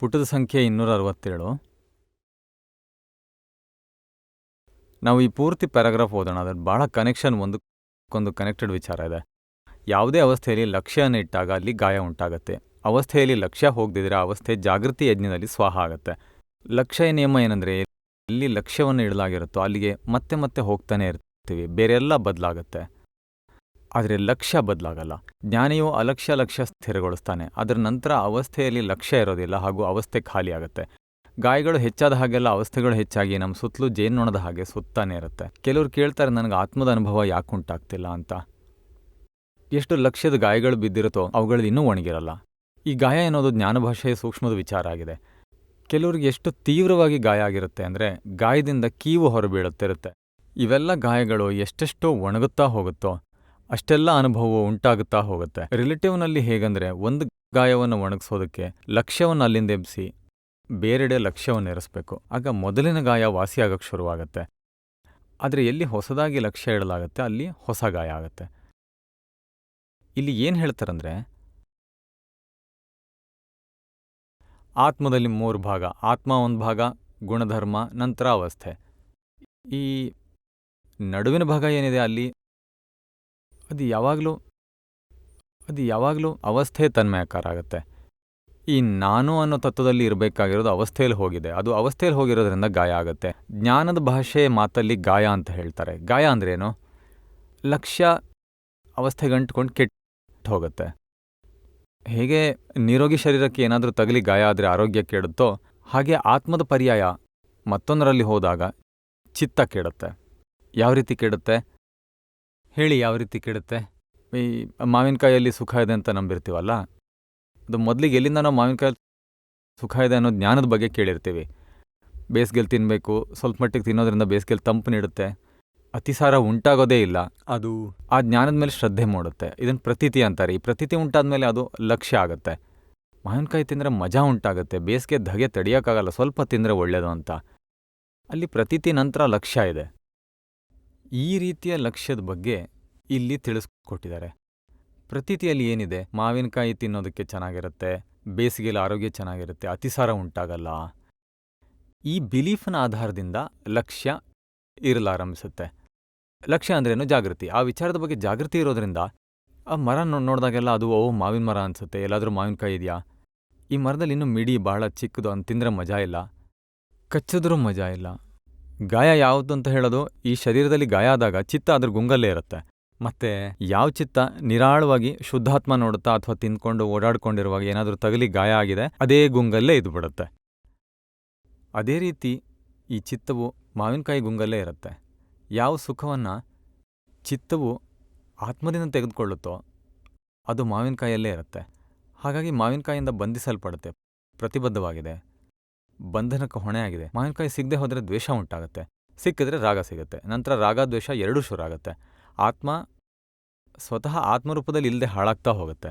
ಪುಟದ ಸಂಖ್ಯೆ 267. ನಾವು ಈ ಪೂರ್ತಿ ಪ್ಯಾರಾಗ್ರಾಫ್ ಓದೋಣ. ಅದ್ರ ಭಾಳ ಕನೆಕ್ಷನ್, ಒಂದಕ್ಕೊಂದು ಕನೆಕ್ಟೆಡ್ ವಿಚಾರ ಇದೆ. ಯಾವುದೇ ಅವಸ್ಥೆಯಲ್ಲಿ ಲಕ್ಷ್ಯನ ಇಟ್ಟಾಗ ಅಲ್ಲಿ ಗಾಯ ಉಂಟಾಗತ್ತೆ. ಅವಸ್ಥೆಯಲ್ಲಿ ಲಕ್ಷ್ಯ ಹೋಗದಿದ್ರೆ ಆ ಅವಸ್ಥೆ ಜಾಗೃತಿ ಯಜ್ಞದಲ್ಲಿ ಸ್ವಾಹ ಆಗುತ್ತೆ. ಲಕ್ಷ್ಯ ನಿಯಮ ಏನಂದರೆ, ಎಲ್ಲಿ ಲಕ್ಷ್ಯವನ್ನು ಇಡಲಾಗಿರುತ್ತೋ ಅಲ್ಲಿಗೆ ಮತ್ತೆ ಮತ್ತೆ ಹೋಗ್ತಾನೆ ಇರ್ತೀವಿ. ಬೇರೆಲ್ಲ ಬದಲಾಗತ್ತೆ, ಆದರೆ ಲಕ್ಷ್ಯ ಬದಲಾಗಲ್ಲ. ಜ್ಞಾನಿಯು ಲಕ್ಷ್ಯ ಸ್ಥಿರಗೊಳಿಸ್ತಾನೆ. ಅದರ ನಂತರ ಅವಸ್ಥೆಯಲ್ಲಿ ಲಕ್ಷ್ಯ ಇರೋದಿಲ್ಲ ಹಾಗೂ ಅವಸ್ಥೆ ಖಾಲಿ ಆಗುತ್ತೆ. ಗಾಯಗಳು ಹೆಚ್ಚಾದ ಹಾಗೆಲ್ಲ ಅವಸ್ಥೆಗಳು ಹೆಚ್ಚಾಗಿ ನಮ್ಮ ಸುತ್ತಲೂ ಜೇನ್ನೊಣದ ಹಾಗೆ ಸುತ್ತಾನೆ ಇರುತ್ತೆ. ಕೆಲವ್ರು ಕೇಳ್ತಾರೆ, ನನಗೆ ಆತ್ಮದ ಅನುಭವ ಯಾಕೆ ಉಂಟಾಗ್ತಿಲ್ಲ ಅಂತ. ಎಷ್ಟು ಲಕ್ಷ್ಯದ ಗಾಯಗಳು ಬಿದ್ದಿರುತ್ತೋ ಅವುಗಳು ಇನ್ನೂ ಒಣಗಿರಲ್ಲ. ಈ ಗಾಯ ಅನ್ನೋದು ಜ್ಞಾನ ಭಾಷೆಯ ಸೂಕ್ಷ್ಮದ ವಿಚಾರ ಆಗಿದೆ. ಕೆಲವ್ರಿಗೆ ಎಷ್ಟು ತೀವ್ರವಾಗಿ ಗಾಯ ಆಗಿರುತ್ತೆ ಅಂದರೆ, ಗಾಯದಿಂದ ಕೀವು ಹೊರಬೀಳುತ್ತಿರುತ್ತೆ. ಇವೆಲ್ಲ ಗಾಯಗಳು ಎಷ್ಟೆಷ್ಟೋ ಒಣಗುತ್ತಾ ಹೋಗುತ್ತೋ ಅಷ್ಟೆಲ್ಲ ಅನುಭವವು ಉಂಟಾಗುತ್ತಾ ಹೋಗುತ್ತೆ. ರಿಲೇಟಿವ್ನಲ್ಲಿ ಹೇಗಂದರೆ, ಒಂದು ಗಾಯವನ್ನು ಒಣಗಿಸೋದಕ್ಕೆ ಲಕ್ಷ್ಯವನ್ನು ಅಲ್ಲಿಂದ ಎಬ್ಬಿಸಿ ಬೇರೆಡೆ ಲಕ್ಷ್ಯವನ್ನು ಇರಿಸ್ಬೇಕು. ಆಗ ಮೊದಲಿನ ಗಾಯ ವಾಸಿಯಾಗಕ್ಕೆ ಶುರುವಾಗತ್ತೆ. ಆದರೆ ಎಲ್ಲಿ ಹೊಸದಾಗಿ ಲಕ್ಷ್ಯ ಇಡಲಾಗತ್ತೆ ಅಲ್ಲಿ ಹೊಸ ಗಾಯ ಆಗುತ್ತೆ. ಇಲ್ಲಿ ಏನು ಹೇಳ್ತಾರಂದ್ರೆ, ಆತ್ಮದಲ್ಲಿ 3 ಭಾಗ. ಆತ್ಮ ಒಂದು ಭಾಗ, ಗುಣಧರ್ಮ, ನಂತರ ಅವಸ್ಥೆ. ಈ ನಡುವಿನ ಭಾಗ ಏನಿದೆ ಅಲ್ಲಿ ಅದು ಯಾವಾಗಲೂ ಅವಸ್ಥೆ ತನ್ಮಯಕಾರ ಆಗುತ್ತೆ. ಈ ನಾನು ಅನ್ನೋ ತತ್ವದಲ್ಲಿ ಇರಬೇಕಾಗಿರೋದು ಅವಸ್ಥೆಯಲ್ಲಿ ಹೋಗಿದೆ. ಅದು ಅವಸ್ಥೆಯಲ್ಲಿ ಹೋಗಿರೋದ್ರಿಂದ ಗಾಯ ಆಗುತ್ತೆ. ಜ್ಞಾನದ ಭಾಷೆ ಮಾತಲ್ಲಿ ಗಾಯ ಅಂತ ಹೇಳ್ತಾರೆ. ಗಾಯ ಅಂದ್ರೇನು? ಲಕ್ಷ್ಯ ಅವಸ್ಥೆಗಂಟ್ಕೊಂಡು ಕೆಟ್ಟು ಹೋಗುತ್ತೆ. ಹೇಗೆ ನಿರೋಗಿ ಶರೀರಕ್ಕೆ ಏನಾದರೂ ತಗಲಿ ಗಾಯ ಆದರೆ ಆರೋಗ್ಯ ಕೆಡುತ್ತೋ, ಹಾಗೆ ಆತ್ಮದ ಪರ್ಯಾಯ ಮತ್ತೊಂದರಲ್ಲಿ ಹೋದಾಗ ಚಿತ್ತ ಕೆಡುತ್ತೆ. ಯಾವ ರೀತಿ ಕೆಡುತ್ತೆ ಹೇಳಿ? ಯಾವ ರೀತಿ ಕೆಡುತ್ತೆ? ಈ ಮಾವಿನಕಾಯಲ್ಲಿ ಸುಖ ಇದೆ ಅಂತ ನಂಬಿರ್ತೀವಲ್ಲ, ಅದು ಮೊದಲಿಗೆ ಎಲ್ಲಿಂದ ನಾವು ಮಾವಿನಕಾಯಲ್ಲಿ ಸುಖ ಇದೆ ಅನ್ನೋ ಜ್ಞಾನದ ಬಗ್ಗೆ ಕೇಳಿರ್ತೀವಿ. ಬೇಸಿಗೆಯಲ್ಲಿ ತಿನ್ನಬೇಕು, ಸ್ವಲ್ಪ ಮಟ್ಟಿಗೆ ತಿನ್ನೋದ್ರಿಂದ ಬೇಸಿಗೆಯಲ್ಲಿ ತಂಪು ನೀಡುತ್ತೆ, ಅತಿಸಾರ ಉಂಟಾಗೋದೇ ಇಲ್ಲ. ಅದು ಆ ಜ್ಞಾನದ ಮೇಲೆ ಶ್ರದ್ಧೆ ಮೂಡುತ್ತೆ. ಇದನ್ನು ಪ್ರತೀತಿ ಅಂತಾರೆ. ಈ ಪ್ರತೀತಿ ಉಂಟಾದ್ಮೇಲೆ ಅದು ಲಕ್ಷ್ಯ ಆಗುತ್ತೆ. ಮಾವಿನಕಾಯಿ ತಿಂದರೆ ಮಜಾ ಉಂಟಾಗುತ್ತೆ, ಬೇಸಿಗೆ ಧಗೆ ತಡೆಯೋಕ್ಕಾಗಲ್ಲ, ಸ್ವಲ್ಪ ತಿಂದರೆ ಒಳ್ಳೆಯದು ಅಂತ. ಅಲ್ಲಿ ಪ್ರತೀತಿ ನಂತರ ಲಕ್ಷ್ಯ ಇದೆ. ಈ ರೀತಿಯ ಲಕ್ಷ್ಯದ ಬಗ್ಗೆ ಇಲ್ಲಿ ತಿಳಿಸ್ಕೊಟ್ಟಿದ್ದಾರೆ. ಪ್ರತೀತಿಯಲ್ಲಿ ಏನಿದೆ? ಮಾವಿನಕಾಯಿ ತಿನ್ನೋದಕ್ಕೆ ಚೆನ್ನಾಗಿರುತ್ತೆ, ಬೇಸಿಗೆಯಲ್ಲಿ ಆರೋಗ್ಯ ಚೆನ್ನಾಗಿರುತ್ತೆ, ಅತಿಸಾರ ಉಂಟಾಗಲ್ಲ. ಈ ಬಿಲೀಫ್ನ ಆಧಾರದಿಂದ ಲಕ್ಷ್ಯ ಇರಲಾರಂಭಿಸುತ್ತೆ. ಲಕ್ಷ್ಯ ಅಂದ್ರೇನು? ಜಾಗೃತಿ. ಆ ವಿಚಾರದ ಬಗ್ಗೆ ಜಾಗೃತಿ ಇರೋದ್ರಿಂದ ಆ ಮರ ನೋಡಿದಾಗೆಲ್ಲ ಅದು ಮಾವಿನ ಮರ ಅನಿಸುತ್ತೆ. ಎಲ್ಲಾದರೂ ಮಾವಿನಕಾಯಿ ಇದೆಯಾ? ಈ ಮರದಲ್ಲಿ ಇನ್ನೂ ಮಿಡಿ ಭಾಳ ಚಿಕ್ಕದು, ಅಂತ ತಿಂದರೆ ಮಜಾ ಇಲ್ಲ, ಕಚ್ಚಿದ್ರೂ ಮಜಾ ಇಲ್ಲ. ಗಾಯ ಯಾವುದು ಅಂತ ಹೇಳೋದು, ಈ ಶರೀರದಲ್ಲಿ ಗಾಯ ಆದಾಗ ಚಿತ್ತ ಅದ್ರ ಗುಂಗಲ್ಲೇ ಇರುತ್ತೆ. ಮತ್ತೆ ಯಾವ ಚಿತ್ತ ನಿರಾಳವಾಗಿ ಶುದ್ಧಾತ್ಮ ನೋಡುತ್ತಾ ಅಥವಾ ತಿಂದ್ಕೊಂಡು ಓಡಾಡ್ಕೊಂಡಿರುವಾಗ ಏನಾದರೂ ತಗಲಿ ಗಾಯ ಆಗಿದೆ, ಅದೇ ಗುಂಗಲ್ಲೇ ಇದು ಬಿಡುತ್ತೆ. ಅದೇ ರೀತಿ ಈ ಚಿತ್ತವು ಮಾವಿನಕಾಯಿ ಗುಂಗಲ್ಲೇ ಇರುತ್ತೆ. ಯಾವ ಸುಖವನ್ನು ಚಿತ್ತವು ಆತ್ಮದಿಂದ ತೆಗೆದುಕೊಳ್ಳುತ್ತೋ ಅದು ಮಾವಿನಕಾಯಲ್ಲೇ ಇರುತ್ತೆ. ಹಾಗಾಗಿ ಮಾವಿನಕಾಯಿಯಿಂದ ಬಂಧಿಸಲ್ಪಡುತ್ತೆ, ಪ್ರತಿಬದ್ಧವಾಗಿದೆ, ಬಂಧನಕ್ಕೆ ಹೊಣೆಯಾಗಿದೆ. ಮಾವಿನಕಾಯಿ ಸಿಗದೆ ಹೋದರೆ ದ್ವೇಷ ಉಂಟಾಗುತ್ತೆ, ಸಿಕ್ಕಿದ್ರೆ ರಾಗ ಸಿಗುತ್ತೆ, ನಂತರ ರಾಗ ದ್ವೇಷ ಎರಡೂ ಶುರು ಆಗುತ್ತೆ. ಆತ್ಮ ಸ್ವತಃ ಆತ್ಮರೂಪದಲ್ಲಿ ಇಲ್ಲದೆ ಹಾಳಾಗ್ತಾ ಹೋಗುತ್ತೆ.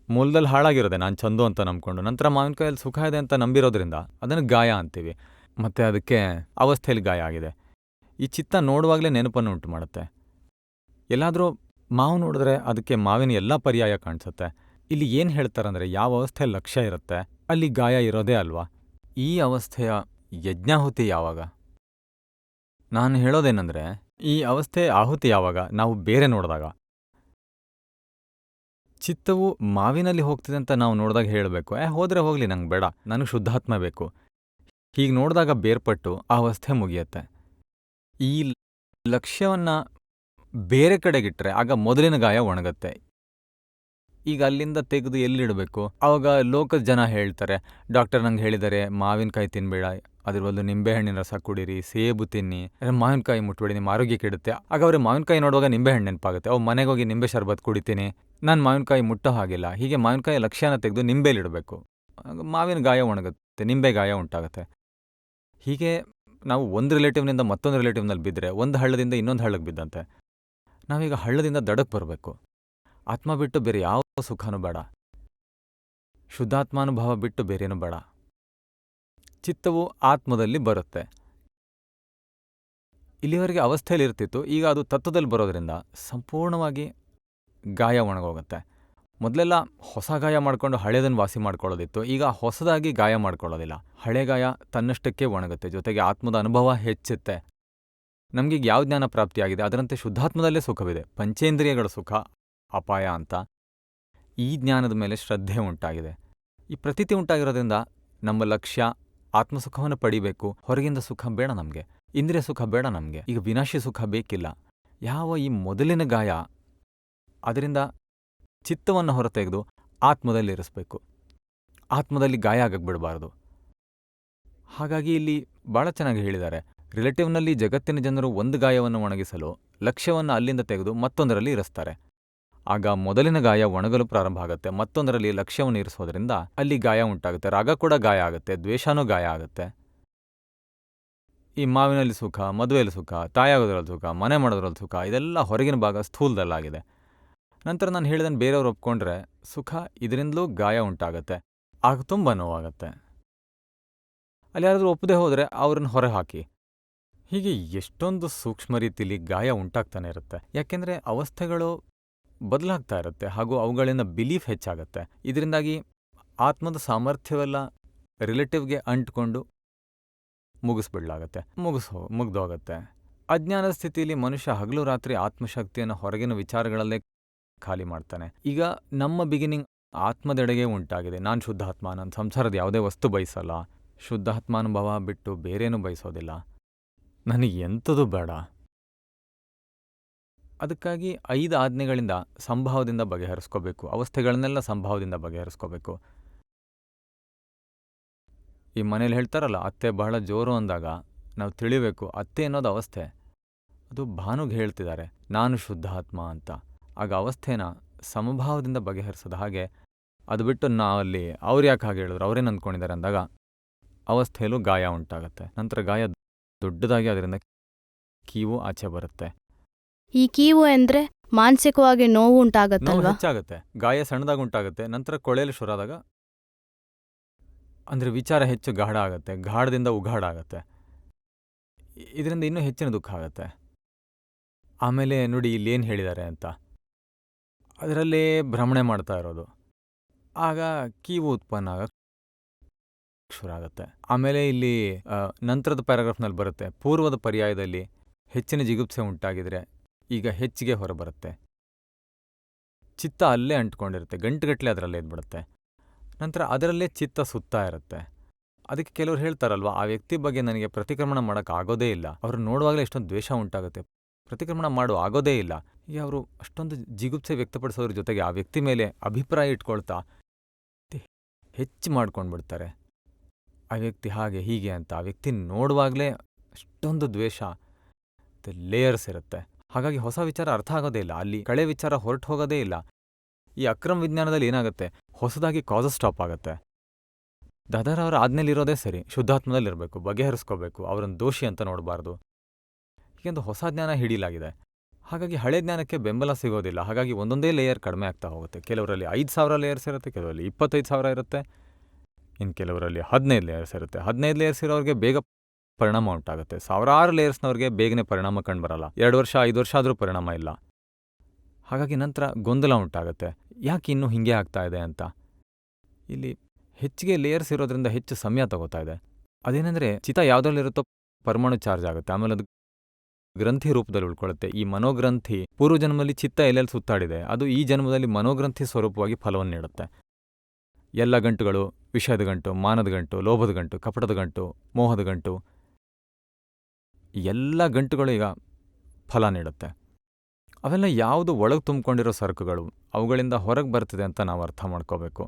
ಮೂಲದಲ್ಲಿ ಹಾಳಾಗಿರೋದೆ ನಾನು ಚಂದು ಅಂತ ನಂಬ್ಕೊಂಡು, ನಂತರ ಮಾವಿನಕಾಯಲ್ಲಿ ಸುಖ ಇದೆ ಅಂತ ನಂಬಿರೋದ್ರಿಂದ ಅದನ್ನು ಗಾಯ ಅಂತೀವಿ. ಮತ್ತು ಅದಕ್ಕೆ ಅವಸ್ಥೆಯಲ್ಲಿ ಗಾಯ ಆಗಿದೆ. ಈ ಚಿತ್ತ ನೋಡುವಾಗಲೇ ನೆನಪನ್ನು ಉಂಟು ಮಾಡುತ್ತೆ. ಎಲ್ಲಾದರೂ ಮಾವು ನೋಡಿದ್ರೆ ಅದಕ್ಕೆ ಮಾವಿನ ಎಲ್ಲ ಪರ್ಯಾಯ ಕಾಣಿಸುತ್ತೆ. ಇಲ್ಲಿ ಏನು ಹೇಳ್ತಾರಂದರೆ, ಯಾವ ಅವಸ್ಥೆಯಲ್ಲಿ ಲಕ್ಷ್ಯ ಇರುತ್ತೆ ಅಲ್ಲಿ ಗಾಯ ಇರೋದೇ ಅಲ್ವಾ? ಈ ಅವಸ್ಥೆಯ ಯಜ್ಞಾಹುತಿ ಯಾವಾಗ? ನಾನು ಹೇಳೋದೇನೆಂದರೆ, ಈ ಅವಸ್ಥೆ ಆಹುತಿ ಯಾವಾಗ? ನಾವು ಬೇರೆ ನೋಡಿದಾಗ. ಚಿತ್ತವು ಮಾವಿನಲ್ಲಿ ಹೋಗ್ತಿದೆ ಅಂತ ನಾವು ನೋಡಿದಾಗ ಹೇಳಬೇಕು, ಹೋದರೆ ಹೋಗಲಿ, ನಂಗೆ ಬೇಡ, ನನಗೆ ಶುದ್ಧಾತ್ಮ ಬೇಕು. ಹೀಗೆ ನೋಡಿದಾಗ ಬೇರ್ಪಟ್ಟು ಆ ಅವಸ್ಥೆ ಮುಗಿಯತ್ತೆ. ಈ ಲಕ್ಷ್ಯವನ್ನು ಬೇರೆ ಕಡೆಗಿಟ್ರೆ ಆಗ ಮೊದಲಿನ ಗಾಯ ಒಣಗತ್ತೆ. ಈಗ ಅಲ್ಲಿಂದ ತೆಗೆದು ಎಲ್ಲಿಡಬೇಕು? ಆವಾಗ ಲೋಕದ ಜನ ಹೇಳ್ತಾರೆ, ಡಾಕ್ಟರ್ ನಂಗೆ ಹೇಳಿದ್ದಾರೆ ಮಾವಿನಕಾಯಿ ತಿನ್ನಬೇಡ, ಅದ್ರ ಬದಲು ನಿಂಬೆಹಣ್ಣಿನ ರಸ ಕುಡೀರಿ, ಸೇಬು ತಿನ್ನಿ, ಮಾವಿನಕಾಯಿ ಮುಟ್ಬೇಡಿ, ನಿಮ್ಮ ಆರೋಗ್ಯ ಕೆಡುತ್ತೆ. ಆಗ ಅವ್ರಿಗೆ ಮಾವಿನಕಾಯಿ ನೋಡುವಾಗ ನಿಂಬೆಹಣ್ಣು ನೆನಪಾಗುತ್ತೆ. ಮನೆಗೆ ಹೋಗಿ ನಿಂಬೆ ಶರ್ಬತ್ ಕುಡಿತೀನಿ, ನಾನು ಮಾವಿನಕಾಯಿ ಮುಟ್ಟೋ ಹಾಗಿಲ್ಲ. ಹೀಗೆ ಮಾವಿನಕಾಯಿ ಲಕ್ಷ್ಯನ ತೆಗೆದು ನಿಂಬೆಲಿಡಬೇಕು. ಮಾವಿನ ಗಾಯ ಒಣಗುತ್ತೆ, ನಿಂಬೆ ಗಾಯ ಉಂಟಾಗುತ್ತೆ. ಹೀಗೆ ನಾವು ಒಂದು ರಿಲೇಟಿವ್ನಿಂದ ಮತ್ತೊಂದು ರಿಲೇಟಿವ್ನಲ್ಲಿ ಬಿದ್ದರೆ ಒಂದು ಹಳ್ಳದಿಂದ ಇನ್ನೊಂದು ಹಳ್ಳಕ್ಕೆ ಬಿದ್ದಂತೆ. ನಾವೀಗ ಹಳ್ಳದಿಂದ ದಡಕ್ಕೆ ಬರಬೇಕು. ಆತ್ಮ ಬಿಟ್ಟು ಬೇರೆ ಯಾವ ಸುಖನೂ ಬೇಡ, ಶುದ್ಧಾತ್ಮಾನುಭವ ಬಿಟ್ಟು ಬೇರೇನೂ ಬೇಡ. ಚಿತ್ತವು ಆತ್ಮದಲ್ಲಿ ಬರುತ್ತೆ. ಇಲ್ಲಿವರೆಗೆ ಅವಸ್ಥೆಯಲ್ಲಿ ಇರ್ತಿತ್ತು, ಈಗ ಅದು ತತ್ವದಲ್ಲಿ ಬರೋದ್ರಿಂದ ಸಂಪೂರ್ಣವಾಗಿ ಗಾಯ ಒಣಗೋಗುತ್ತೆ. ಮೊದಲೆಲ್ಲ ಹೊಸ ಗಾಯ ಮಾಡಿಕೊಂಡು ಹಳೇದನ್ನು ವಾಸಿ ಮಾಡ್ಕೊಳ್ಳೋದಿತ್ತು. ಈಗ ಹೊಸದಾಗಿ ಗಾಯ ಮಾಡ್ಕೊಳ್ಳೋದಿಲ್ಲ. ಹಳೆ ಗಾಯ ತನ್ನಷ್ಟಕ್ಕೆ ಒಣಗುತ್ತೆ, ಜೊತೆಗೆ ಆತ್ಮದ ಅನುಭವ ಹೆಚ್ಚುತ್ತೆ. ನಮಗೀಗ ಯಾವ ಜ್ಞಾನ ಪ್ರಾಪ್ತಿಯಾಗಿದೆ ಅದರಂತೆ ಶುದ್ಧಾತ್ಮದಲ್ಲೇ ಸುಖವಿದೆ. ಪಂಚೇಂದ್ರಿಯಗಳ ಸುಖ ಅಪಾಯ ಅಂತ ಈ ಜ್ಞಾನದ ಮೇಲೆ ಶ್ರದ್ಧೆ ಉಂಟಾಗಿದೆ. ಈ ಪ್ರತೀತಿ ಉಂಟಾಗಿರೋದ್ರಿಂದ ನಮ್ಮ ಲಕ್ಷ್ಯ ಆತ್ಮಸುಖವನ್ನು ಪಡಿಬೇಕು. ಹೊರಗಿಂದ ಸುಖ ಬೇಡ ನಮಗೆ, ಇಂದ್ರಿಯ ಸುಖ ಬೇಡ ನಮಗೆ, ಈಗ ವಿನಾಶಿ ಸುಖ ಬೇಕಿಲ್ಲ. ಯಾವ ಈ ಮೊದಲಿನ ಗಾಯ ಅದರಿಂದ ಚಿತ್ತವನ್ನು ಹೊರತೆಗೆದು ಆತ್ಮದಲ್ಲಿ ಇರಿಸ್ಬೇಕು. ಆತ್ಮದಲ್ಲಿ ಗಾಯ ಆಗಕ್ಕೆ ಬಿಡಬಾರ್ದು. ಹಾಗಾಗಿ ಇಲ್ಲಿ ಭಾಳ ಚೆನ್ನಾಗಿ ಹೇಳಿದ್ದಾರೆ. ರಿಲೇಟಿವ್ನಲ್ಲಿ ಜಗತ್ತಿನ ಜನರು ಒಂದು ಗಾಯವನ್ನು ಒಣಗಿಸಲು ಲಕ್ಷ್ಯವನ್ನು ಅಲ್ಲಿಂದ ತೆಗೆದು ಮತ್ತೊಂದರಲ್ಲಿ ಇರಿಸ್ತಾರೆ. ಆಗ ಮೊದಲಿನ ಗಾಯ ಒಣಗಲು ಪ್ರಾರಂಭ ಆಗುತ್ತೆ. ಮತ್ತೊಂದರಲ್ಲಿ ಲಕ್ಷ್ಯವನ್ನು ಇರಿಸೋದ್ರಿಂದ ಅಲ್ಲಿ ಗಾಯ ಉಂಟಾಗುತ್ತೆ. ರಾಗ ಕೂಡ ಗಾಯ ಆಗುತ್ತೆ, ದ್ವೇಷನೂ ಗಾಯ ಆಗುತ್ತೆ. ಈ ಮಾವಿನಲ್ಲಿ ಸುಖ, ಮದುವೆಯಲ್ಲಿ ಸುಖ, ತಾಯಾಗೋದ್ರಲ್ಲಿ ಸುಖ, ಮನೆ ಮಾಡೋದ್ರಲ್ಲಿ ಸುಖ, ಇದೆಲ್ಲ ಹೊರಗಿನ ಭಾಗ ಸ್ಥೂಲದಲ್ಲಾಗಿದೆ. ನಂತರ ನಾನು ಹೇಳಿದನ್ನು ಬೇರೆಯವ್ರು ಒಪ್ಕೊಂಡ್ರೆ ಸುಖ ಇದರಿಂದಲೂ ಗಾಯ ಉಂಟಾಗತ್ತೆ. ಆಗ ತುಂಬ ನೋವಾಗತ್ತೆ. ಅಲ್ಲಿ ಯಾರಾದರೂ ಒಪ್ಪದೆ ಹೋದರೆ ಅವ್ರನ್ನ ಹೊರ ಹಾಕಿ. ಹೀಗೆ ಎಷ್ಟೊಂದು ಸೂಕ್ಷ್ಮ ರೀತಿಯಲ್ಲಿ ಗಾಯ ಉಂಟಾಗ್ತಾನೆ ಇರುತ್ತೆ. ಯಾಕೆಂದರೆ ಅವಸ್ಥೆಗಳು ಬದಲಾಗ್ತಾ ಇರುತ್ತೆ ಹಾಗೂ ಅವುಗಳಿಂದ ಬಿಲೀಫ್ ಹೆಚ್ಚಾಗತ್ತೆ. ಇದರಿಂದಾಗಿ ಆತ್ಮದ ಸಾಮರ್ಥ್ಯವೆಲ್ಲ ರಿಲೇಟಿವ್ಗೆ ಅಂಟ್ಕೊಂಡು ಮುಗಿಸ್ಬಿಡ್ಲಾಗತ್ತೆ, ಮುಗ್ದೋಗತ್ತೆ. ಅಜ್ಞಾನದ ಸ್ಥಿತಿಯಲ್ಲಿ ಮನುಷ್ಯ ಹಗಲು ರಾತ್ರಿ ಆತ್ಮಶಕ್ತಿಯನ್ನು ಹೊರಗಿನ ವಿಚಾರಗಳಲ್ಲೇ ಖಾಲಿ ಮಾಡ್ತಾನೆ. ಈಗ ನಮ್ಮ ಬಿಗಿನಿಂಗ್ ಆತ್ಮದೆಡೆಗೆ ಉಂಟಾಗಿದೆ. ನಾನು ಶುದ್ಧಾತ್ಮ, ನನ್ನ ಸಂಸಾರದ ಯಾವುದೇ ವಸ್ತು ಬಯಸಲ್ಲ, ಶುದ್ಧಾತ್ಮಾನುಭವ ಬಿಟ್ಟು ಬೇರೇನೂ ಬಯಸೋದಿಲ್ಲ, ನನಗೆ ಎಂಥದೂ ಬೇಡ. ಅದಕ್ಕಾಗಿ 5 ಆಜ್ಞೆಗಳಿಂದ ಸಂಭಾವದಿಂದ ಬಗೆಹರಿಸ್ಕೋಬೇಕು. ಅವಸ್ಥೆಗಳನ್ನೆಲ್ಲ ಸಂಭಾವದಿಂದ ಬಗೆಹರಿಸ್ಕೋಬೇಕು. ಈ ಮನೇಲಿ ಹೇಳ್ತಾರಲ್ಲ, ಅತ್ತೆ ಬಹಳ ಜೋರು ಅಂದಾಗ ನಾವು ತಿಳಿಬೇಕು, ಅತ್ತೆ ಅನ್ನೋದು ಅವಸ್ಥೆ. ಅದು ಭಾನುಗೆ ಹೇಳ್ತಿದ್ದಾರೆ ನಾನು ಶುದ್ಧಾತ್ಮ ಅಂತ. ಆಗ ಅವಸ್ಥೆನ ಸಮಭಾವದಿಂದ ಬಗೆಹರಿಸೋದು. ಹಾಗೆ ಅದು ಬಿಟ್ಟು ನಾವಲ್ಲಿ ಅವ್ರು ಯಾಕೆ ಹಾಗೆ ಹೇಳಿದ್ರು, ಅವರೇನು ಅಂದ್ಕೊಂಡಿದ್ದಾರೆ ಅಂದಾಗ ಅವಸ್ಥೆಯಲ್ಲೂ ಗಾಯ ಉಂಟಾಗುತ್ತೆ. ನಂತರ ಗಾಯ ದೊಡ್ಡದಾಗಿ ಅದರಿಂದ ಕೀವು ಆಚೆ ಬರುತ್ತೆ. ಈ ಕೀವು ಅಂದರೆ ಮಾನಸಿಕವಾಗಿ ನೋವು ಉಂಟಾಗತ್ತಲ್ವಾ? ಹೆಚ್ಚಾಗುತ್ತೆ. ಗಾಯ ಸಣ್ಣದಾಗಿ ಉಂಟಾಗುತ್ತೆ. ನಂತರ ಕೊಳೆಯಲು ಶುರುವಾದಾಗ ಅಂದರೆ ವಿಚಾರ ಹೆಚ್ಚು ಗಾಢ ಆಗುತ್ತೆ, ಗಾಢದಿಂದ ಉಗಾಢ ಆಗುತ್ತೆ. ಇದರಿಂದ ಇನ್ನೂ ಹೆಚ್ಚಿನ ದುಃಖ ಆಗುತ್ತೆ. ಆಮೇಲೆ ನೋಡಿ ಇಲ್ಲಿ ಏನು ಹೇಳಿದ್ದಾರೆ ಅಂತ, ಅದರಲ್ಲೇ ಭ್ರಮಣೆ ಮಾಡ್ತಾ ಇರೋದು. ಆಗ ಕೀವು ಉತ್ಪನ್ನ ಆಗಕ್ಕೆ ಶುರು ಆಗುತ್ತೆ. ಆಮೇಲೆ ಇಲ್ಲಿ ನಂತರದ ಪ್ಯಾರಾಗ್ರಾಫ್ನಲ್ಲಿ ಬರುತ್ತೆ, ಪೂರ್ವದ ಪರ್ಯಾಯದಲ್ಲಿ ಹೆಚ್ಚಿನ ಜಿಗುಪ್ಸೆ ಉಂಟಾಗಿದ್ರೆ ಈಗ ಹೆಚ್ಚಿಗೆ ಹೊರಬರುತ್ತೆ. ಚಿತ್ತ ಅಲ್ಲೇ ಅಂಟ್ಕೊಂಡಿರುತ್ತೆ, ಗಂಟುಗಟ್ಟಲೆ ಅದರಲ್ಲೇ ಇದ್ಬಿಡುತ್ತೆ. ನಂತರ ಅದರಲ್ಲೇ ಚಿತ್ತ ಸುತ್ತಾ ಇರುತ್ತೆ. ಅದಕ್ಕೆ ಕೆಲವ್ರು ಹೇಳ್ತಾರಲ್ವ, ಆ ವ್ಯಕ್ತಿ ಬಗ್ಗೆ ನನಗೆ ಪ್ರತಿಕ್ರಮಣ ಮಾಡೋಕ್ಕಾಗೋದೇ ಇಲ್ಲ, ಅವ್ರು ನೋಡುವಾಗಲೇ ಎಷ್ಟೊಂದು ದ್ವೇಷ ಉಂಟಾಗುತ್ತೆ, ಪ್ರತಿಕ್ರಮಣ ಆಗೋದೇ ಇಲ್ಲ. ಈಗ ಅವರು ಅಷ್ಟೊಂದು ಜಿಗುಪ್ಸೆ ವ್ಯಕ್ತಪಡಿಸೋದ್ರ ಜೊತೆಗೆ ಆ ವ್ಯಕ್ತಿ ಮೇಲೆ ಅಭಿಪ್ರಾಯ ಇಟ್ಕೊಳ್ತಾ ಹೆಚ್ಚು ಮಾಡ್ಕೊಂಡ್ಬಿಡ್ತಾರೆ. ಆ ವ್ಯಕ್ತಿ ಹಾಗೆ ಹೀಗೆ ಅಂತ. ಆ ವ್ಯಕ್ತಿ ನೋಡುವಾಗಲೇ ಅಷ್ಟೊಂದು ದ್ವೇಷ, ಲೇಯರ್ಸ್ ಇರುತ್ತೆ. ಹಾಗಾಗಿ ಹೊಸ ವಿಚಾರ ಅರ್ಥ ಆಗೋದೇ ಇಲ್ಲ, ಅಲ್ಲಿ ಕಳೆ ವಿಚಾರ ಹೊರಟು ಹೋಗೋದೇ ಇಲ್ಲ. ಈ ಅಕ್ರಮ ವಿಜ್ಞಾನದಲ್ಲಿ ಏನಾಗುತ್ತೆ, ಹೊಸದಾಗಿ ಕಾಸಸ್ ಸ್ಟಾಪ್ ಆಗುತ್ತೆ. ದಾದಾರ್ ಅವರ ಆಜ್ಞೆಲಿರೋದೇ ಸರಿ, ಶುದ್ಧಾತ್ಮದಲ್ಲಿರಬೇಕು, ಬಗೆಹರಿಸ್ಕೋಬೇಕು, ಅವರನ್ನು ದೋಷಿ ಅಂತ ನೋಡಬಾರ್ದು. ಹೀಗೆಂದು ಹೊಸ ಜ್ಞಾನ ಹಿಡಿಲಾಗಿದೆ. ಹಾಗಾಗಿ ಹಳೆ ಜ್ಞಾನಕ್ಕೆ ಬೆಂಬಲ ಸಿಗೋದಿಲ್ಲ. ಹಾಗಾಗಿ ಒಂದೊಂದೇ ಲೇಯರ್ ಕಡಿಮೆ ಆಗ್ತಾ ಹೋಗುತ್ತೆ. ಕೆಲವರಲ್ಲಿ 5,000 ಲೇಯರ್ಸ್ ಇರುತ್ತೆ, ಕೆಲವರಲ್ಲಿ 25,000 ಇರುತ್ತೆ, ಇನ್ನು ಕೆಲವರಲ್ಲಿ 15 ಲೇಯರ್ಸ್ ಇರುತ್ತೆ. 15 ಲೇಯರ್ಸ್ ಇರೋರಿಗೆ ಬೇಗ ಪರಿಣಾಮ ಉಂಟಾಗುತ್ತೆ. 1000 ಲೇಯರ್ಸ್ನವ್ರಿಗೆ ಬೇಗನೆ ಪರಿಣಾಮ ಕಂಡುಬರಲ್ಲ. 2 ವರ್ಷ 5 ವರ್ಷ ಆದರೂ ಪರಿಣಾಮ ಇಲ್ಲ. ಹಾಗಾಗಿ ನಂತರ ಗೊಂದಲ ಉಂಟಾಗುತ್ತೆ, ಯಾಕೆ ಇನ್ನೂ ಹಿಂಗೆ ಆಗ್ತಾ ಇದೆ ಅಂತ. ಇಲ್ಲಿ ಹೆಚ್ಚಿಗೆ ಲೇಯರ್ಸ್ ಇರೋದ್ರಿಂದ ಹೆಚ್ಚು ಸಮಯ ತಗೋತಾ ಇದೆ. ಅದೇನೆಂದರೆ ಚಿತ್ತ ಯಾವುದ್ರಲ್ಲಿರುತ್ತೋ ಪರಮಾಣು ಚಾರ್ಜ್ ಆಗುತ್ತೆ, ಆಮೇಲೆ ಅದು ಗ್ರಂಥಿ ರೂಪದಲ್ಲಿ ಉಳ್ಕೊಳ್ಳುತ್ತೆ. ಈ ಮನೋಗ್ರಂಥಿ ಪೂರ್ವಜನ್ಮದಲ್ಲಿ ಚಿತ್ತ ಎಲ್ಲೆಲ್ಲಿ ಸುತ್ತಾಡಿದೆ, ಅದು ಈ ಜನ್ಮದಲ್ಲಿ ಮನೋಗ್ರಂಥಿ ಸ್ವರೂಪವಾಗಿ ಫಲವನ್ನು ನೀಡುತ್ತೆ. ಎಲ್ಲ ಗಂಟುಗಳು, ವಿಷಯದ ಗಂಟು, ಮಾನದ ಗಂಟು, ಲೋಭದ ಗಂಟು, ಕಪಟದ ಗಂಟು, ಮೋಹದ ಗಂಟು, ಎಲ್ಲ ಗಂಟುಗಳು ಈಗ ಫಲ ನೀಡುತ್ತೆ. ಅವೆಲ್ಲ ಯಾವುದು ಒಳಗೆ ತುಂಬಿಕೊಂಡಿರೋ ಸರಕುಗಳು, ಅವುಗಳಿಂದ ಹೊರಗೆ ಬರ್ತಿದೆ ಅಂತ ನಾವು ಅರ್ಥ ಮಾಡ್ಕೋಬೇಕು.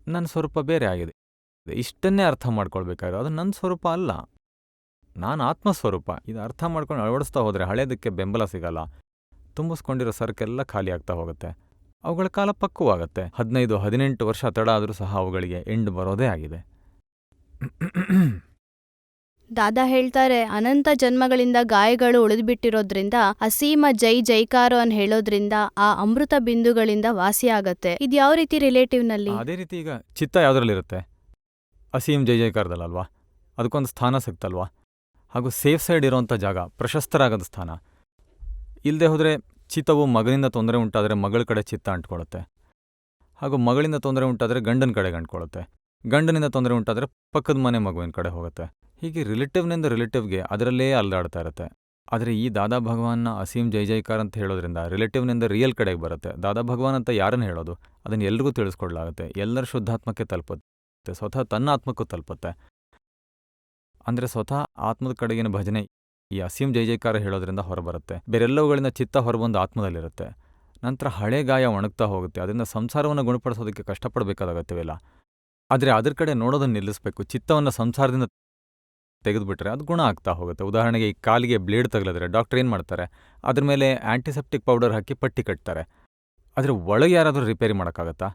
ನನ್ನ ಸ್ವರೂಪ ಬೇರೆ ಆಗಿದೆ, ಇಷ್ಟನ್ನೇ ಅರ್ಥ ಮಾಡ್ಕೊಳ್ಬೇಕಾದ್ರೆ ಅದು ನನ್ನ ಸ್ವರೂಪ ಅಲ್ಲ, ನಾನು ಆತ್ಮಸ್ವರೂಪ. ಇದು ಅರ್ಥ ಮಾಡ್ಕೊಂಡು ಅಳವಡಿಸ್ತಾ ಹೋದರೆ ಹಳೇದಕ್ಕೆ ಬೆಂಬಲ ಸಿಗಲ್ಲ. ತುಂಬಿಸ್ಕೊಂಡಿರೋ ಸರಕೆಲ್ಲ ಖಾಲಿ ಆಗ್ತಾ ಹೋಗುತ್ತೆ. ಅವುಗಳ ಕಾಲ ಪಕ್ವವಾಗತ್ತೆ. 15-18 ವರ್ಷ ತಡ ಆದರೂ ಸಹ ಅವುಗಳಿಗೆ ಎಂಡ್ ಬರೋದೇ ಆಗಿದೆ. ದಾದಾ ಹೇಳ್ತಾರೆ, ಅನಂತ ಜನ್ಮಗಳಿಂದ ಗಾಯಗಳು ಉಳಿದ್ಬಿಟ್ಟಿರೋದ್ರಿಂದ ಅಸೀಮ ಜೈ ಜೈಕಾರೋ ಅಂತ ಹೇಳೋದ್ರಿಂದ ಆ ಅಮೃತ ಬಿಂದುಗಳಿಂದ ವಾಸಿಯಾಗತ್ತೆ. ಇದು ಯಾವ ರೀತಿ ರಿಲೇಟಿವ್ನಲ್ಲಿ? ಅದೇ ರೀತಿ ಈಗ ಚಿತ್ತ ಯಾವುದ್ರಲ್ಲಿರುತ್ತೆ, ಅಸೀಮ್ ಜೈ ಜೈಕಾರದಲ್ಲಲ್ವಾ, ಅದಕ್ಕೊಂದು ಸ್ಥಾನ ಸಿಗ್ತಲ್ವಾ. ಹಾಗೂ ಸೇಫ್ ಸೈಡ್ ಇರೋಂಥ ಜಾಗ, ಪ್ರಶಸ್ತರಾಗದ ಸ್ಥಾನ. ಇಲ್ಲದೆ ಹೋದರೆ ಚಿತ್ತವು ಮಗನಿಂದ ತೊಂದರೆ ಉಂಟಾದರೆ ಮಗಳ ಕಡೆ ಚಿತ್ತ ಅಂಟ್ಕೊಳ್ಳುತ್ತೆ. ಹಾಗೂ ಮಗಳಿಂದ ತೊಂದರೆ ಉಂಟಾದರೆ ಗಂಡನ ಕಡೆಗೆ ಅಂಟ್ಕೊಳ್ಳುತ್ತೆ. ಗಂಡನಿಂದ ತೊಂದರೆ ಉಂಟಾದರೆ ಪಕ್ಕದ ಮನೆ ಮಗುವಿನ ಕಡೆ ಹೋಗುತ್ತೆ. ಹೀಗೆ ರಿಲೇಟಿವ್ನಿಂದ ರಿಲೇಟಿವ್ಗೆ ಅದರಲ್ಲೇ ಅಲ್ದಾಡ್ತಾ ಇರುತ್ತೆ. ಆದರೆ ಈ ದಾದಾ ಭಗವಾನ್ನ ಅಸೀಂ ಜೈ ಜೈಕಾರ ಅಂತ ಹೇಳೋದ್ರಿಂದ ರಿಲೇಟಿವ್ನಿಂದ ರಿಯಲ್ ಕಡೆಗೆ ಬರುತ್ತೆ. ದಾದಾ ಭಗವಾನ್ ಅಂತ ಯಾರನ್ನು ಹೇಳೋದು, ಅದನ್ನು ಎಲ್ರಿಗೂ ತಿಳಿಸ್ಕೊಡ್ಲಾಗುತ್ತೆ. ಎಲ್ಲರ ಶುದ್ಧಾತ್ಮಕ್ಕೆ ತಲುಪುತ್ತೆ, ಸ್ವತಃ ತನ್ನ ಆತ್ಮಕ್ಕೂ ತಲುಪುತ್ತೆ. ಅಂದರೆ ಸ್ವತಃ ಆತ್ಮದ ಕಡೆಗಿನ ಭಜನೆ ಈ ಅಸೀಂ ಜೈ ಜೈಕಾರ ಹೇಳೋದ್ರಿಂದ ಹೊರಬರುತ್ತೆ. ಬೇರೆಲ್ಲವುಗಳಿಂದ ಚಿತ್ತ ಹೊರಬಂದು ಆತ್ಮದಲ್ಲಿರುತ್ತೆ. ನಂತರ ಹಳೆ ಗಾಯ ಒಣಗ್ತಾ ಹೋಗುತ್ತೆ. ಅದರಿಂದ ಸಂಸಾರವನ್ನು ಗುಣಪಡಿಸೋದಕ್ಕೆ ಕಷ್ಟಪಡಬೇಕಾದ ಅಗತ್ಯವಿಲ್ಲ. ಆದರೆ ಅದ್ರ ಕಡೆ ನೋಡೋದನ್ನು ನಿಲ್ಲಿಸಬೇಕು. ಚಿತ್ತವನ್ನು ಸಂಸಾರದಿಂದ ತೆಗೆದುಬಿಟ್ರೆ ಅದು ಗುಣ ಆಗ್ತಾ ಹೋಗುತ್ತೆ. ಉದಾಹರಣೆಗೆ ಈ ಕಾಲಿಗೆ ಬ್ಲೇಡ್ ತಗಲಿದ್ರೆ ಡಾಕ್ಟರ್ ಏನು ಮಾಡ್ತಾರೆ, ಅದ್ರ ಮೇಲೆ ಆ್ಯಂಟಿಸೆಪ್ಟಿಕ್ ಪೌಡರ್ ಹಾಕಿ ಪಟ್ಟಿ ಕಟ್ತಾರೆ. ಆದರೆ ಒಳಗೆ ಯಾರಾದರೂ ರಿಪೇರಿ ಮಾಡೋಕ್ಕಾಗತ್ತಾ?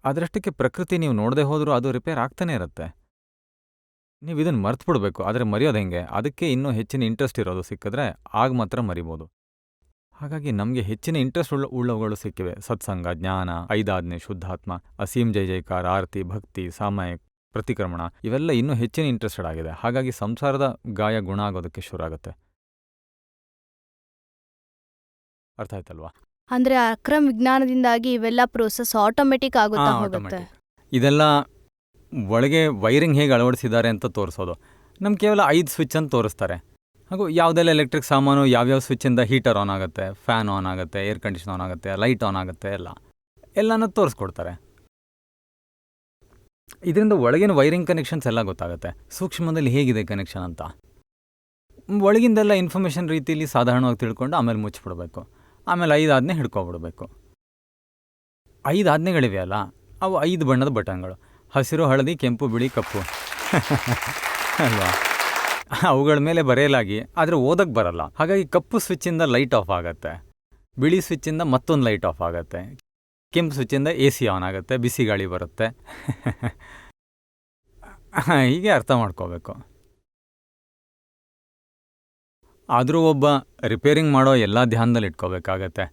ಅದರಷ್ಟಕ್ಕೆ ಪ್ರಕೃತಿ ನೀವು ನೋಡದೆ ಹೋದರೂ ಅದು ರಿಪೇರ್ ಆಗ್ತಾನೇ ಇರುತ್ತೆ. ನೀವು ಇದನ್ನು ಮರ್ತು ಬಿಡಬೇಕು. ಆದರೆ ಮರೆಯೋದು ಹೆಂಗೆ? ಅದಕ್ಕೆ ಇನ್ನೂ ಹೆಚ್ಚಿನ ಇಂಟ್ರೆಸ್ಟ್ ಇರೋದು ಸಿಕ್ಕಿದ್ರೆ ಆಗ ಮಾತ್ರ ಮರಿಬೋದು. ಹಾಗಾಗಿ ನಮಗೆ ಹೆಚ್ಚಿನ ಇಂಟ್ರೆಸ್ಟ್ ಉಳ್ಳವುಗಳು ಸಿಕ್ಕಿವೆ. ಸತ್ಸಂಗ, ಜ್ಞಾನ, ಐದಾಜ್ಞೆ, ಶುದ್ಧಾತ್ಮ, ಅಸೀಂ ಜೈ ಜೈಕಾರ, ಆರತಿ, ಭಕ್ತಿ, ಸಾಮಾಯಿಕ, ಪ್ರತಿಕ್ರಮಣ ಇವೆಲ್ಲ ಇನ್ನೂ ಹೆಚ್ಚಿನ ಇಂಟ್ರೆಸ್ಟೆಡ್ ಆಗಿದೆ. ಹಾಗಾಗಿ ಸಂಸಾರದ ಗಾಯ ಗುಣ ಆಗೋದಕ್ಕೆ ಶುರು ಆಗುತ್ತೆ. ಅರ್ಥ ಆಯ್ತಲ್ವಾ? ಅಂದ್ರೆ ಅಕ್ರಮ ವಿಜ್ಞಾನದಿಂದಾಗಿ ಇವೆಲ್ಲ ಪ್ರೋಸೆಸ್ ಆಟೋಮೆಟಿಕ್ ಆಗುತ್ತಾ ಹೋಗುತ್ತೆ. ಇದೆಲ್ಲ ಒಳಗೆ ವೈರಿಂಗ್ ಹೇಗೆ ಅಳವಡಿಸಿದ್ದಾರೆ ಅಂತ ತೋರಿಸೋದು. ನಮ್ಗೆ ಕೇವಲ 5 ಸ್ವಿಚ್ ಅಂತ ತೋರಿಸ್ತಾರೆ. ಹಾಗೂ ಯಾವುದೆಲ್ಲ ಎಲೆಕ್ಟ್ರಿಕ್ ಸಾಮಾನು ಯಾವ್ಯಾವ ಸ್ವಿಚ್ಚಿಂದ ಹೀಟರ್ ಆನ್ ಆಗುತ್ತೆ, ಫ್ಯಾನ್ ಆನ್ ಆಗುತ್ತೆ, ಏರ್ ಕಂಡೀಷನ್ ಆನ್ ಆಗುತ್ತೆ, ಲೈಟ್ ಆನ್ ಆಗುತ್ತೆ, ಎಲ್ಲನೂ ತೋರಿಸ್ಕೊಡ್ತಾರೆ. ಇದರಿಂದ ಒಳಗಿನ ವೈರಿಂಗ್ ಕನೆಕ್ಷನ್ಸ್ ಎಲ್ಲ ಗೊತ್ತಾಗುತ್ತೆ. ಸೂಕ್ಷ್ಮದಲ್ಲಿ ಹೇಗಿದೆ ಕನೆಕ್ಷನ್ ಅಂತ ಒಳಗಿಂದೆಲ್ಲ ಇನ್ಫಾರ್ಮೇಷನ್ ರೀತಿಯಲ್ಲಿ ಸಾಧಾರಣವಾಗಿ ತಿಳ್ಕೊಂಡು ಆಮೇಲೆ ಮುಚ್ಚಿಬಿಡ್ಬೇಕು. ಆಮೇಲೆ 5 ಆಜ್ಞೆ ಹಿಡ್ಕೊಬಿಡ್ಬೇಕು. 5 ಆಜ್ಞೆಗಳಿವೆಯಲ್ಲ, ಅವು 5 ಬಣ್ಣದ ಬಟನ್ಗಳು: ಹಸಿರು, ಹಳದಿ, ಕೆಂಪು, ಬಿಳಿ, ಕಪ್ಪು ಅಲ್ವಾ? ಅವುಗಳ ಮೇಲೆ ಬರೆಯಲಾಗಿ ಆದರೆ ಓದಕ್ಕೆ ಬರಲ್ಲ. ಹಾಗಾಗಿ ಕಪ್ಪು ಸ್ವಿಚ್ಚಿಂದ ಲೈಟ್ ಆಫ್ ಆಗುತ್ತೆ, ಬಿಳಿ ಸ್ವಿಚ್ಚಿಂದ ಮತ್ತೊಂದು ಲೈಟ್ ಆಫ್ ಆಗುತ್ತೆ, ಕೆಂಪು ಸ್ವಿಚ್ಚಿಂದ AC ಆನ್ ಆಗುತ್ತೆ, ಬಿಸಿ ಗಾಳಿ ಬರುತ್ತೆ. ಹೀಗೆ ಅರ್ಥ ಮಾಡ್ಕೋಬೇಕು. ಆದರೂ ಒಬ್ಬ ರಿಪೇರಿಂಗ್ ಮಾಡೋ ಎಲ್ಲ ಧ್ಯಾನದಲ್ಲಿ ಇಟ್ಕೋಬೇಕಾಗತ್ತೆ.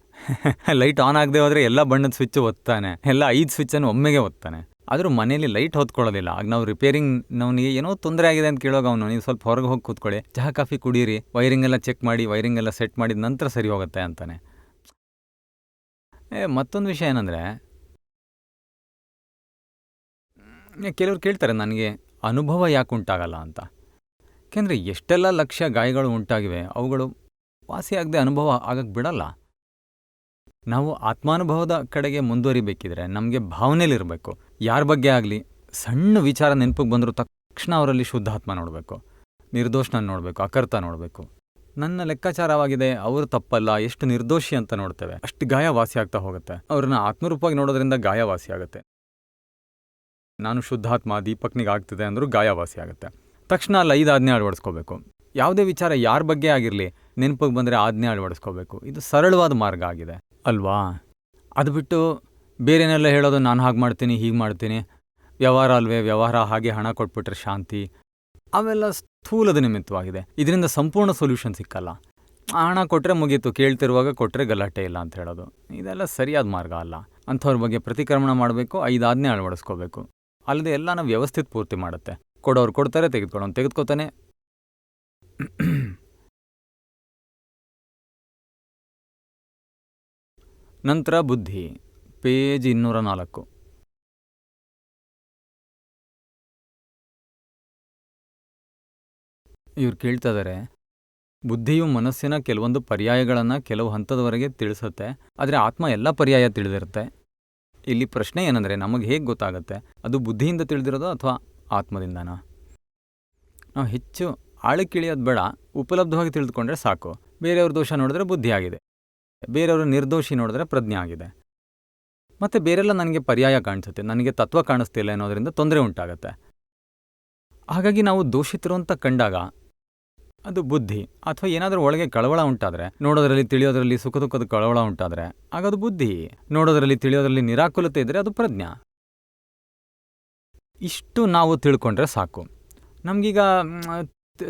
ಲೈಟ್ ಆನ್ ಆಗದೆ ಹೋದರೆ ಎಲ್ಲ ಬಣ್ಣದ ಸ್ವಿಚ್ ಒತ್ತಾನೆ, ಎಲ್ಲ 5 ಸ್ವಿಚ್ಚನ್ನು ಒಮ್ಮೆಗೆ ಒತ್ತಾನೆ. ಆದರೂ ಮನೇಲಿ ಲೈಟ್ ಹೊತ್ಕೊಳ್ಳೋದಿಲ್ಲ. ಆಗ ನಾವು ರಿಪೇರಿಂಗ್ ನವನಿಗೆ ಏನೋ ತೊಂದರೆ ಆಗಿದೆ ಅಂತ ಕೇಳೋಗ ಅವನು, ನೀವು ಸ್ವಲ್ಪ ಹೊರಗೆ ಹೋಗಿ ಕೂತ್ಕೊಳ್ಳಿ, ಚಹಾ ಕಾಫಿ ಕುಡೀರಿ, ವೈರಿಂಗ್ ಎಲ್ಲ ಚೆಕ್ ಮಾಡಿ, ವೈರಿಂಗ್ ಎಲ್ಲ ಸೆಟ್ ಮಾಡಿದ ನಂತರ ಸರಿ ಹೋಗುತ್ತೆ ಅಂತಾನೆ. ಮತ್ತೊಂದು ವಿಷಯ ಏನಂದರೆ, ಕೆಲವ್ರು ಕೇಳ್ತಾರೆ ನನಗೆ ಅನುಭವ ಯಾಕೆ ಉಂಟಾಗಲ್ಲ ಅಂತ. ಯಾಕೆಂದರೆ ಎಷ್ಟೆಲ್ಲ ಲಕ್ಷ ಗಾಯಗಳು ಉಂಟಾಗಿವೆ, ಅವುಗಳು ವಾಸಿಯಾಗದೆ ಅನುಭವ ಆಗಕ್ಕೆ ಬಿಡಲ್ಲ. ನಾವು ಆತ್ಮಾನುಭವದ ಕಡೆಗೆ ಮುಂದುವರಿಬೇಕಿದ್ರೆ ನಮಗೆ ಭಾವನೆಯಲ್ಲಿರಬೇಕು. ಯಾರ ಬಗ್ಗೆ ಆಗಲಿ ಸಣ್ಣ ವಿಚಾರ ನೆನಪಿಗೆ ಬಂದರೂ ತಕ್ಷಣ ಅವರಲ್ಲಿ ಶುದ್ಧಾತ್ಮ ನೋಡಬೇಕು, ನಿರ್ದೋಷನ ನೋಡಬೇಕು, ಅಕರ್ತ ನೋಡಬೇಕು. ನನ್ನ ಲೆಕ್ಕಾಚಾರವಾಗಿದೆ, ಅವರು ತಪ್ಪಲ್ಲ, ಎಷ್ಟು ನಿರ್ದೋಷಿ ಅಂತ ನೋಡ್ತೇವೆ, ಅಷ್ಟು ಗಾಯ ವಾಸಿ ಆಗ್ತಾ ಹೋಗುತ್ತೆ. ಅವ್ರನ್ನ ಆತ್ಮರೂಪವಾಗಿ ನೋಡೋದ್ರಿಂದ ಗಾಯ ವಾಸಿ ಆಗುತ್ತೆ. ನಾನು ಶುದ್ಧಾತ್ಮ ದೀಪಕ್ನಿಗೆ ಆಗ್ತಿದೆ ಅಂದರೂ ಗಾಯ ವಾಸಿ ಆಗುತ್ತೆ. ತಕ್ಷಣ ಅಲ್ಲಿ 5 ಆಜ್ಞೆ ಅಳವಡಿಸ್ಕೋಬೇಕು. ಯಾವುದೇ ವಿಚಾರ ಯಾರ ಬಗ್ಗೆ ಆಗಿರಲಿ ನೆನಪಿಗೆ ಬಂದರೆ ಆಜ್ಞೆ ಅಳವಡಿಸ್ಕೋಬೇಕು. ಇದು ಸರಳವಾದ ಮಾರ್ಗ ಆಗಿದೆ ಅಲ್ವಾ? ಅದು ಬಿಟ್ಟು ಬೇರೆನೆಲ್ಲ ಹೇಳೋದು, ನಾನು ಹಾಗೆ ಮಾಡ್ತೀನಿ, ಹೀಗೆ ಮಾಡ್ತೀನಿ, ವ್ಯವಹಾರ ಅಲ್ವೇ, ವ್ಯವಹಾರ, ಹಾಗೆ ಹಣ ಕೊಟ್ಬಿಟ್ರೆ ಶಾಂತಿ, ಅವೆಲ್ಲ ಸ್ಥೂಲದ ನಿಮಿತ್ತವಾಗಿದೆ. ಇದರಿಂದ ಸಂಪೂರ್ಣ ಸೊಲ್ಯೂಷನ್ ಸಿಕ್ಕಲ್ಲ. ಹಣ ಕೊಟ್ಟರೆ ಮುಗೀತು, ಕೇಳ್ತಿರುವಾಗ ಕೊಟ್ಟರೆ ಗಲಾಟೆ ಇಲ್ಲ ಅಂತ ಹೇಳೋದು, ಇದೆಲ್ಲ ಸರಿಯಾದ ಮಾರ್ಗ ಅಲ್ಲ. ಅಂಥವ್ರ ಬಗ್ಗೆ ಪ್ರತಿಕ್ರಮಣ ಮಾಡಬೇಕು, 5 ಆಜ್ಞೆ ಅಳವಡಿಸ್ಕೋಬೇಕು. ಅಲ್ಲದೆ ಎಲ್ಲನ ವ್ಯವಸ್ಥಿತ ಪೂರ್ತಿ ಮಾಡುತ್ತೆ. ಕೊಡೋರು ಕೊಡ್ತಾರೆ, ತೆಗೆದುಕೊಳ್ಳೋನು ತೆಗೆದುಕೋತಾನೆ. ನಂತರ ಬುದ್ಧಿ, ಪೇಜ್ 204. ಇವ್ರು ಕೇಳ್ತಾ ಇದ್ದಾರೆ, ಬುದ್ಧಿಯು ಮನಸ್ಸಿನ ಕೆಲವೊಂದು ಪರ್ಯಾಯಗಳನ್ನು ಕೆಲವು ಹಂತದವರೆಗೆ ತಿಳಿಸುತ್ತೆ, ಆದರೆ ಆತ್ಮ ಎಲ್ಲ ಪರ್ಯಾಯ ತಿಳಿದಿರುತ್ತೆ. ಇಲ್ಲಿ ಪ್ರಶ್ನೆ ಏನಂದರೆ, ನಮಗೆ ಹೇಗೆ ಗೊತ್ತಾಗುತ್ತೆ ಅದು ಬುದ್ಧಿಯಿಂದ ತಿಳಿದಿರೋದು ಅಥವಾ ಆತ್ಮದಿಂದನಾ? ನಾವು ಹೆಚ್ಚು ಆಳಕ್ಕಿಳಿಯೋದು ಬೇಡ, ಉಪಲಬ್ಧವಾಗಿ ತಿಳಿದುಕೊಂಡ್ರೆ ಸಾಕು. ಬೇರೆಯವ್ರ ದೋಷ ನೋಡಿದ್ರೆ ಬುದ್ಧಿ ಆಗಿದೆ, ಬೇರೆಯವರು ನಿರ್ದೋಷಿ ನೋಡಿದ್ರೆ ಪ್ರಜ್ಞೆ ಆಗಿದೆ. ಮತ್ತು ಬೇರೆಲ್ಲ ನನಗೆ ಪರ್ಯಾಯ ಕಾಣಿಸುತ್ತೆ, ನನಗೆ ತತ್ವ ಕಾಣಿಸ್ತಿಲ್ಲ ಅನ್ನೋದರಿಂದ ತೊಂದರೆ ಉಂಟಾಗತ್ತೆ. ಹಾಗಾಗಿ ನಾವು ದೋಷಿತರು ಅಂತ ಕಂಡಾಗ ಅದು ಬುದ್ಧಿ. ಅಥವಾ ಏನಾದರೂ ಒಳಗೆ ಕಳವಳ ಉಂಟಾದರೆ, ನೋಡೋದ್ರಲ್ಲಿ ತಿಳಿಯೋದ್ರಲ್ಲಿ ಸುಖ ದುಃಖದ ಕಳವಳ ಉಂಟಾದರೆ ಆಗ ಅದು ಬುದ್ಧಿ. ನೋಡೋದ್ರಲ್ಲಿ ತಿಳಿಯೋದ್ರಲ್ಲಿ ನಿರಾಕುಲತೆ ಇದ್ದರೆ ಅದು ಪ್ರಜ್ಞಾ. ಇಷ್ಟು ನಾವು ತಿಳ್ಕೊಂಡ್ರೆ ಸಾಕು. ನಮಗೀಗ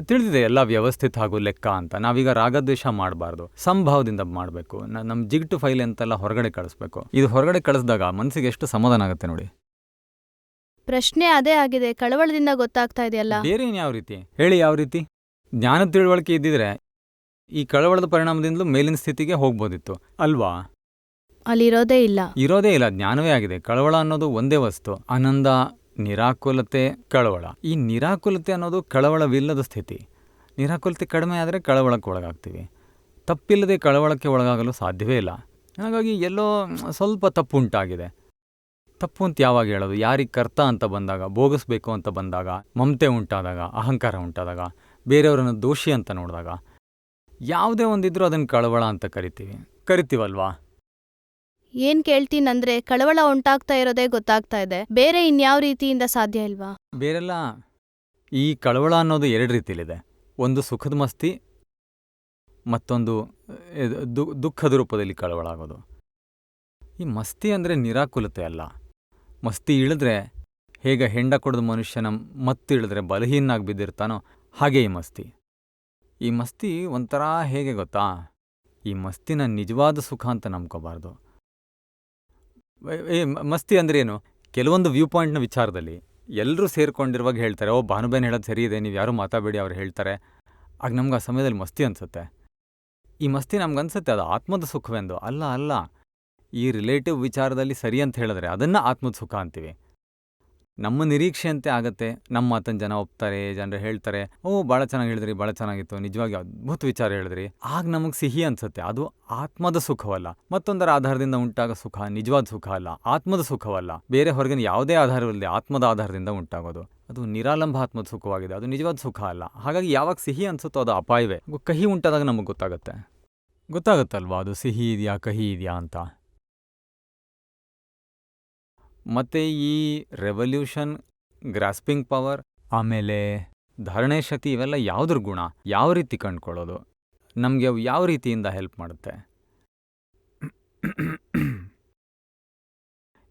ತಿಳಿದಿದೆ ಎಲ್ಲ ವ್ಯವಸ್ಥಿತ ಹಾಗೂ ಲೆಕ್ಕ ಅಂತ. ನಾವೀಗ ರಾಗದ್ವೇಷ ಮಾಡಬಾರ್ದು, ಸಂಭಾವದಿಂದ ಮಾಡಬೇಕು. ನಮ್ಮ ಜಿಗ್ಟು ಫೈಲ್ ಅಂತೆಲ್ಲ ಹೊರಗಡೆ ಕಳಿಸ್ಬೇಕು. ಇದು ಹೊರಗಡೆ ಕಳಿಸಿದಾಗ ಮನಸ್ಸಿಗೆ ಎಷ್ಟು ಸಮಾಧಾನ ಆಗುತ್ತೆ ನೋಡಿ. ಪ್ರಶ್ನೆ ಅದೇ ಆಗಿದೆ, ಕಳವಳದಿಂದ ಗೊತ್ತಾಗ್ತಾ ಇದೆಯಲ್ಲ. ಬೇರೆ ಯಾವ ರೀತಿ ಹೇಳಿ? ಯಾವ ರೀತಿ? ಜ್ಞಾನದ ತಿಳುವಳಿಕೆ ಇದ್ದಿದ್ರೆ ಈ ಕಳವಳದ ಪರಿಣಾಮದಿಂದಲೂ ಮೇಲಿನ ಸ್ಥಿತಿಗೆ ಹೋಗ್ಬೋದಿತ್ತು ಅಲ್ವಾ? ಅಲ್ಲಿರೋದೇ ಇಲ್ಲ. ಇರೋದೇ ಇಲ್ಲ, ಜ್ಞಾನವೇ ಆಗಿದೆ. ಕಳವಳ ಅನ್ನೋದು ಒಂದೇ ವಸ್ತು. ಆನಂದ, ನಿರಾಕುಲತೆ, ಕಳವಳ. ಈ ನಿರಾಕುಲತೆ ಅನ್ನೋದು ಕಳವಳವಿಲ್ಲದ ಸ್ಥಿತಿ. ನಿರಾಕುಲತೆ ಕಡಿಮೆ ಆದರೆ ಕಳವಳಕ್ಕೆ ಒಳಗಾಗ್ತೀವಿ. ತಪ್ಪಿಲ್ಲದೆ ಕಳವಳಕ್ಕೆ ಒಳಗಾಗಲು ಸಾಧ್ಯವೇ ಇಲ್ಲ. ಹಾಗಾಗಿ ಎಲ್ಲೋ ಸ್ವಲ್ಪ ತಪ್ಪು ಉಂಟಾಗಿದೆ. ತಪ್ಪು ಅಂತ ಯಾವಾಗ ಹೇಳೋದು? ಯಾರಿಗೆ ಕರ್ತ ಅಂತ ಬಂದಾಗ, ಭೋಗಿಸ್ಬೇಕು ಅಂತ ಬಂದಾಗ, ಮಮತೆ ಉಂಟಾದಾಗ, ಅಹಂಕಾರ ಉಂಟಾದಾಗ, ಬೇರೆಯವರನ್ನು ದೋಷಿ ಅಂತ ನೋಡಿದಾಗ, ಯಾವುದೇ ಒಂದಿದ್ರೂ ಅದನ್ನು ಕಳವಳ ಅಂತ ಕರಿತೀವಲ್ವಾ? ಏನ್ ಕೇಳ್ತೀನಂದ್ರೆ ಕಳವಳ ಉಂಟಾಗ್ತಾ ಇರೋದೇ ಗೊತ್ತಾಗ್ತಾ ಇದೆ, ಬೇರೆ ಇನ್ಯಾವ ರೀತಿಯಿಂದ ಸಾಧ್ಯ ಇಲ್ವಾ? ಬೇರೆಲ್ಲ ಈ ಕಳವಳ ಅನ್ನೋದು ಎರಡು ರೀತಿಲಿದೆ. ಒಂದು ಸುಖದ ಮಸ್ತಿ, ಮತ್ತೊಂದು ದುಃಖದ ರೂಪದಲ್ಲಿ ಕಳವಳ ಆಗೋದು. ಈ ಮಸ್ತಿ ಅಂದರೆ ನಿರಾಕುಲತೆ ಅಲ್ಲ. ಮಸ್ತಿ ಇಳಿದ್ರೆ ಹೇಗೆ ಹೆಂಡ ಕೊಡದ ಮನುಷ್ಯನ ಮತ್ತು ಇಳಿದ್ರೆ ಬಲಹೀನಾಗಿ ಬಿದ್ದಿರ್ತಾನೋ ಹಾಗೆ ಈ ಮಸ್ತಿ. ಈ ಮಸ್ತಿ ಒಂಥರ ಹೇಗೆ ಗೊತ್ತಾ? ಈ ಮಸ್ತಿನ ನಿಜವಾದ ಸುಖ ಅಂತ ನಂಬ್ಕೋಬಾರ್ದು. ಮಸ್ತಿ ಅಂದ್ರೆ ಏನು? ಕೆಲವೊಂದು ವ್ಯೂ ಪಾಯಿಂಟ್ನ ವಿಚಾರದಲ್ಲಿ ಎಲ್ಲರೂ ಸೇರ್ಕೊಂಡಿರುವಾಗ ಹೇಳ್ತಾರೆ, ಓ ಭಾನುಬೇನ್ ಹೇಳೋದು ಸರಿ ಇದೆ, ನೀವು ಯಾರೂ ಮಾತಾಡಬೇಡಿ, ಅವ್ರು ಹೇಳ್ತಾರೆ. ಆಗ ನಮ್ಗೆ ಆ ಸಮಯದಲ್ಲಿ ಮಸ್ತಿ ಅನಿಸುತ್ತೆ. ಈ ಮಸ್ತಿ ನಮ್ಗನ್ಸುತ್ತೆ ಅದು ಆತ್ಮದ ಸುಖವೆಂದು. ಅಲ್ಲ, ಈ ರಿಲೇಟಿವ್ ವಿಚಾರದಲ್ಲಿ ಸರಿ ಅಂತ ಹೇಳಿದ್ರೆ ಅದನ್ನು ಆತ್ಮದ ಸುಖ ಅಂತೀವಿ. ನಮ್ಮ ನಿರೀಕ್ಷೆಯಂತೆ ಆಗತ್ತೆ, ನಮ್ಮ ಮಾತನ್ನು ಜನ ಒಪ್ತಾರೆ, ಜನರು ಹೇಳ್ತಾರೆ, ಓ ಭಾಳ ಚೆನ್ನಾಗಿ ಹೇಳಿದ್ರಿ, ಭಾಳ ಚೆನ್ನಾಗಿತ್ತು, ನಿಜವಾಗಿ ಅದ್ಭುತ ವಿಚಾರ ಹೇಳಿದ್ರಿ. ಆಗ ನಮಗೆ ಸಿಹಿ ಅನ್ಸುತ್ತೆ. ಅದು ಆತ್ಮದ ಸುಖವಲ್ಲ. ಮತ್ತೊಂದರ ಆಧಾರದಿಂದ ಉಂಟಾಗೋ ಸುಖ ನಿಜವಾದ ಸುಖ ಅಲ್ಲ, ಆತ್ಮದ ಸುಖವಲ್ಲ. ಬೇರೆ ಹೊರಗಿನ ಯಾವುದೇ ಆಧಾರವಿಲ್ಲದೆ ಆತ್ಮದ ಆಧಾರದಿಂದ ಉಂಟಾಗೋದು ಅದು ನಿರಾಲಂಬ ಆತ್ಮದ ಸುಖವಾಗಿದೆ. ಅದು ನಿಜವಾದ ಸುಖ ಅಲ್ಲ. ಹಾಗಾಗಿ ಯಾವಾಗ ಸಿಹಿ ಅನ್ಸುತ್ತೋ ಅದು ಅಪಾಯವೇ. ಕಹಿ ಉಂಟಾದಾಗ ನಮಗೆ ಗೊತ್ತಾಗತ್ತಲ್ವಾ ಅದು ಸಿಹಿ ಇದೆಯಾ ಕಹಿ ಇದೆಯಾ ಅಂತ. ಮತ್ತು ಈ ರೆವಲ್ಯೂಷನ್, ಗ್ರಾಸ್ಪಿಂಗ್ ಪವರ್, ಆಮೇಲೆ ಧಾರಣೆ ಶಕ್ತಿ, ಇವೆಲ್ಲ ಯಾವುದ್ರ ಗುಣ? ಯಾವ ರೀತಿ ಕಂಡುಕೊಳ್ಳೋದು? ನಮಗೆ ಅವು ಯಾವ ರೀತಿಯಿಂದ ಹೆಲ್ಪ್ ಮಾಡುತ್ತೆ?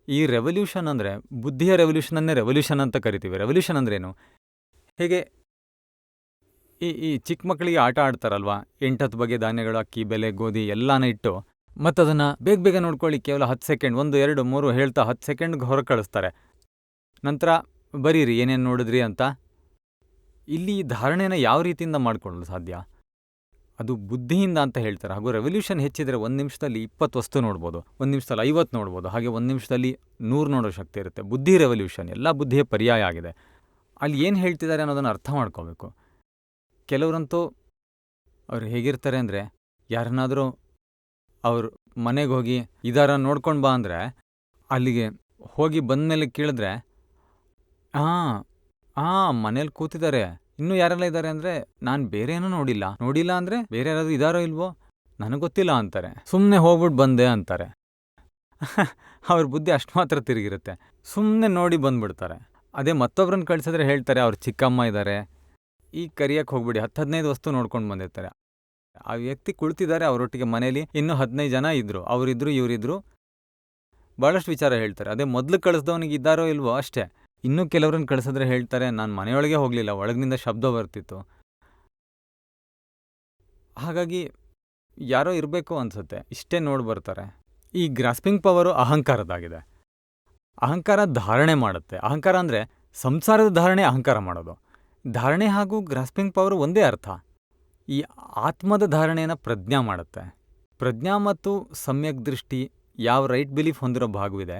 ಈ ರೆವಲ್ಯೂಷನ್ ಅಂದರೆ ಬುದ್ಧಿಯ ರೆವಲ್ಯೂಷನನ್ನೇ ರೆವಲ್ಯೂಷನ್ ಅಂತ ಕರಿತೀವಿ. ರೆವಲ್ಯೂಷನ್ ಅಂದ್ರೇನು? ಹೇಗೆ ಈ ಚಿಕ್ಕ ಮಕ್ಕಳಿಗೆ ಆಟ ಆಡ್ತಾರಲ್ವಾ, 8-10 ಬಗೆ ಧಾನ್ಯಗಳು, ಅಕ್ಕಿ, ಬೆಲೆ, ಗೋಧಿ ಎಲ್ಲಾನ ಇಟ್ಟು ಮತ್ತದನ್ನು ಬೇಗ ನೋಡ್ಕೊಳ್ಳಿ, ಕೇವಲ 10 ಸೆಕೆಂಡ್, 1, 2, 3 ಹೇಳ್ತಾ 10 ಸೆಕೆಂಡ್ಗೆ ಹೊರಗೆ ಕಳಿಸ್ತಾರೆ. ನಂತರ ಬರೀರಿ ಏನೇನು ನೋಡಿದ್ರಿ ಅಂತ. ಇಲ್ಲಿ ಧಾರಣೆನ ಯಾವ ರೀತಿಯಿಂದ ಮಾಡ್ಕೊಳ್ಳಲು ಸಾಧ್ಯ? ಅದು ಬುದ್ಧಿಯಿಂದ ಅಂತ ಹೇಳ್ತಾರೆ. ಹಾಗೂ ರೆವಲ್ಯೂಷನ್ ಹೆಚ್ಚಿದ್ರೆ 1 ನಿಮಿಷದಲ್ಲಿ 20 ವಸ್ತು ನೋಡ್ಬೋದು, 1 ನಿಮಿಷದಲ್ಲಿ 50 ನೋಡ್ಬೋದು, ಹಾಗೆ 1 ನಿಮಿಷದಲ್ಲಿ 100 ನೋಡೋ ಶಕ್ತಿ ಇರುತ್ತೆ. ಬುದ್ಧಿ ರೆವಲ್ಯೂಷನ್ ಎಲ್ಲ ಬುದ್ಧಿಯ ಪರ್ಯಾಯ ಆಗಿದೆ. ಅಲ್ಲಿ ಏನು ಹೇಳ್ತಿದ್ದಾರೆ ಅನ್ನೋದನ್ನು ಅರ್ಥ ಮಾಡ್ಕೋಬೇಕು. ಕೆಲವರಂತೂ ಅವ್ರು ಹೇಗಿರ್ತಾರೆ ಅಂದರೆ, ಯಾರನ್ನಾದರೂ ಅವ್ರ ಮನೆಗೆ ಹೋಗಿ ಇದಾರ ನೋಡ್ಕೊಂಡು ಬಾ ಅಂದರೆ ಅಲ್ಲಿಗೆ ಹೋಗಿ ಬಂದಮೇಲೆ ಕೇಳಿದ್ರೆ, ಮನೇಲಿ ಕೂತಿದ್ದಾರೆ, ಇನ್ನೂ ಯಾರೆಲ್ಲ ಇದ್ದಾರೆ ಅಂದರೆ, ನಾನು ಬೇರೆ ಏನೂ ನೋಡಿಲ್ಲ ಅಂದರೆ ಬೇರೆ ಯಾರಾದರೂ ಇದಾರೋ ಇಲ್ವೋ ನನಗೆ ಗೊತ್ತಿಲ್ಲ ಅಂತಾರೆ. ಸುಮ್ಮನೆ ಹೋಗ್ಬಿಟ್ಟು ಬಂದೆ ಅಂತಾರೆ. ಅವ್ರ ಬುದ್ಧಿ ಅಷ್ಟು ಮಾತ್ರ ತಿರುಗಿರುತ್ತೆ. ಸುಮ್ಮನೆ ನೋಡಿ ಬಂದ್ಬಿಡ್ತಾರೆ. ಅದೇ ಮತ್ತೊಬ್ರನ್ನ ಕಳಿಸಿದ್ರೆ ಹೇಳ್ತಾರೆ, ಅವ್ರ ಚಿಕ್ಕಮ್ಮ ಇದ್ದಾರೆ, ಈಗ ಕರಿಯಕ್ಕೆ ಹೋಗ್ಬಿಡಿ, 10-15 ವಸ್ತು ನೋಡ್ಕೊಂಡು ಬಂದಿರ್ತಾರೆ. ಆ ವ್ಯಕ್ತಿ ಕುಳಿತಿದ್ದಾರೆ, ಅವರೊಟ್ಟಿಗೆ ಮನೇಲಿ ಇನ್ನೂ 15 ಜನ ಇದ್ದರು, ಅವರಿದ್ರು ಇವರಿದ್ರು, ಭಾಳಷ್ಟು ವಿಚಾರ ಹೇಳ್ತಾರೆ. ಅದೇ ಮೊದಲು ಕಳಿಸ್ದವನಿಗೆ ಇದ್ದಾರೋ ಇಲ್ವೋ ಅಷ್ಟೇ. ಇನ್ನೂ ಕೆಲವ್ರನ್ನ ಕಳಿಸಿದ್ರೆ ಹೇಳ್ತಾರೆ, ನಾನು ಮನೆಯೊಳಗೆ ಹೋಗಲಿಲ್ಲ, ಒಳಗಿನಿಂದ ಶಬ್ದ ಬರ್ತಿತ್ತು. ಹಾಗಾಗಿ ಯಾರೋ ಇರಬೇಕು ಅನಿಸುತ್ತೆ, ಇಷ್ಟೇ ನೋಡಿ ಬರ್ತಾರೆ. ಈ ಗ್ರಾಸ್ಪಿಂಗ್ ಪವರು ಅಹಂಕಾರದಾಗಿದೆ. ಅಹಂಕಾರ ಧಾರಣೆ ಮಾಡುತ್ತೆ. ಅಹಂಕಾರ ಅಂದರೆ ಸಂಸಾರದ ಧಾರಣೆ, ಅಹಂಕಾರ ಮಾಡೋದು. ಧಾರಣೆ ಹಾಗೂ ಗ್ರಾಸ್ಪಿಂಗ್ ಪವರ್ ಒಂದೇ ಅರ್ಥ. ಈ ಆತ್ಮದ ಧಾರಣೆಯನ್ನು ಪ್ರಜ್ಞಾ ಮಾಡುತ್ತೆ. ಪ್ರಜ್ಞಾ ಮತ್ತು ಸಮ್ಯಕ್ ದೃಷ್ಟಿ, ಯಾವ ರೈಟ್ ಬಿಲೀಫ್ ಹೊಂದಿರೋ ಭಾಗವಿದೆ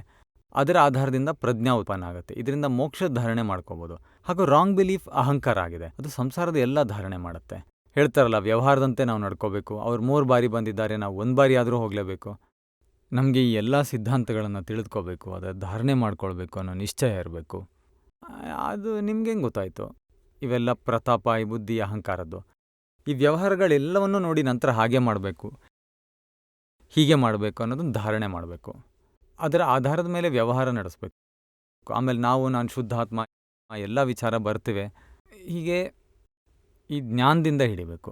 ಅದರ ಆಧಾರದಿಂದ ಪ್ರಜ್ಞಾ ಉತ್ಪನ್ನ ಆಗುತ್ತೆ. ಇದರಿಂದ ಮೋಕ್ಷದ ಧಾರಣೆ ಮಾಡ್ಕೋಬೋದು. ಹಾಗೂ ರಾಂಗ್ ಬಿಲೀಫ್ ಅಹಂಕಾರ ಆಗಿದೆ, ಅದು ಸಂಸಾರದ ಎಲ್ಲ ಧಾರಣೆ ಮಾಡುತ್ತೆ. ಹೇಳ್ತಾರಲ್ಲ, ವ್ಯವಹಾರದಂತೆ ನಾವು ನಡ್ಕೋಬೇಕು, ಅವ್ರು 3 ಬಾರಿ ಬಂದಿದ್ದಾರೆ, ನಾವು 1 ಬಾರಿ ಆದರೂ ಹೋಗಲೇಬೇಕು. ನಮಗೆ ಈ ಎಲ್ಲ ಸಿದ್ಧಾಂತಗಳನ್ನು ತಿಳಿದುಕೋಬೇಕು, ಅದರ ಧಾರಣೆ ಮಾಡ್ಕೊಳ್ಬೇಕು ಅನ್ನೋ ನಿಶ್ಚಯ ಇರಬೇಕು. ಅದು ನಿಮ್ಗೆ ಹೆಂಗೆ ಗೊತ್ತಾಯಿತು? ಇವೆಲ್ಲ ಪ್ರತಾಪ, ಈ ಬುದ್ಧಿ, ಅಹಂಕಾರದ್ದು. ಈ ವ್ಯವಹಾರಗಳೆಲ್ಲವನ್ನೂ ನೋಡಿ ನಂತರ ಹಾಗೆ ಮಾಡಬೇಕು, ಹೀಗೆ ಮಾಡಬೇಕು ಅನ್ನೋದನ್ನು ಧಾರಣೆ ಮಾಡಬೇಕು. ಅದರ ಆಧಾರದ ಮೇಲೆ ವ್ಯವಹಾರ ನಡೆಸಬೇಕು. ಆಮೇಲೆ ನಾನು ಶುದ್ಧಾತ್ಮ, ಎಲ್ಲ ವಿಚಾರ ಬರ್ತಿವೆ. ಹೀಗೆ ಈ ಜ್ಞಾನದಿಂದ ಹಿಡಿಬೇಕು.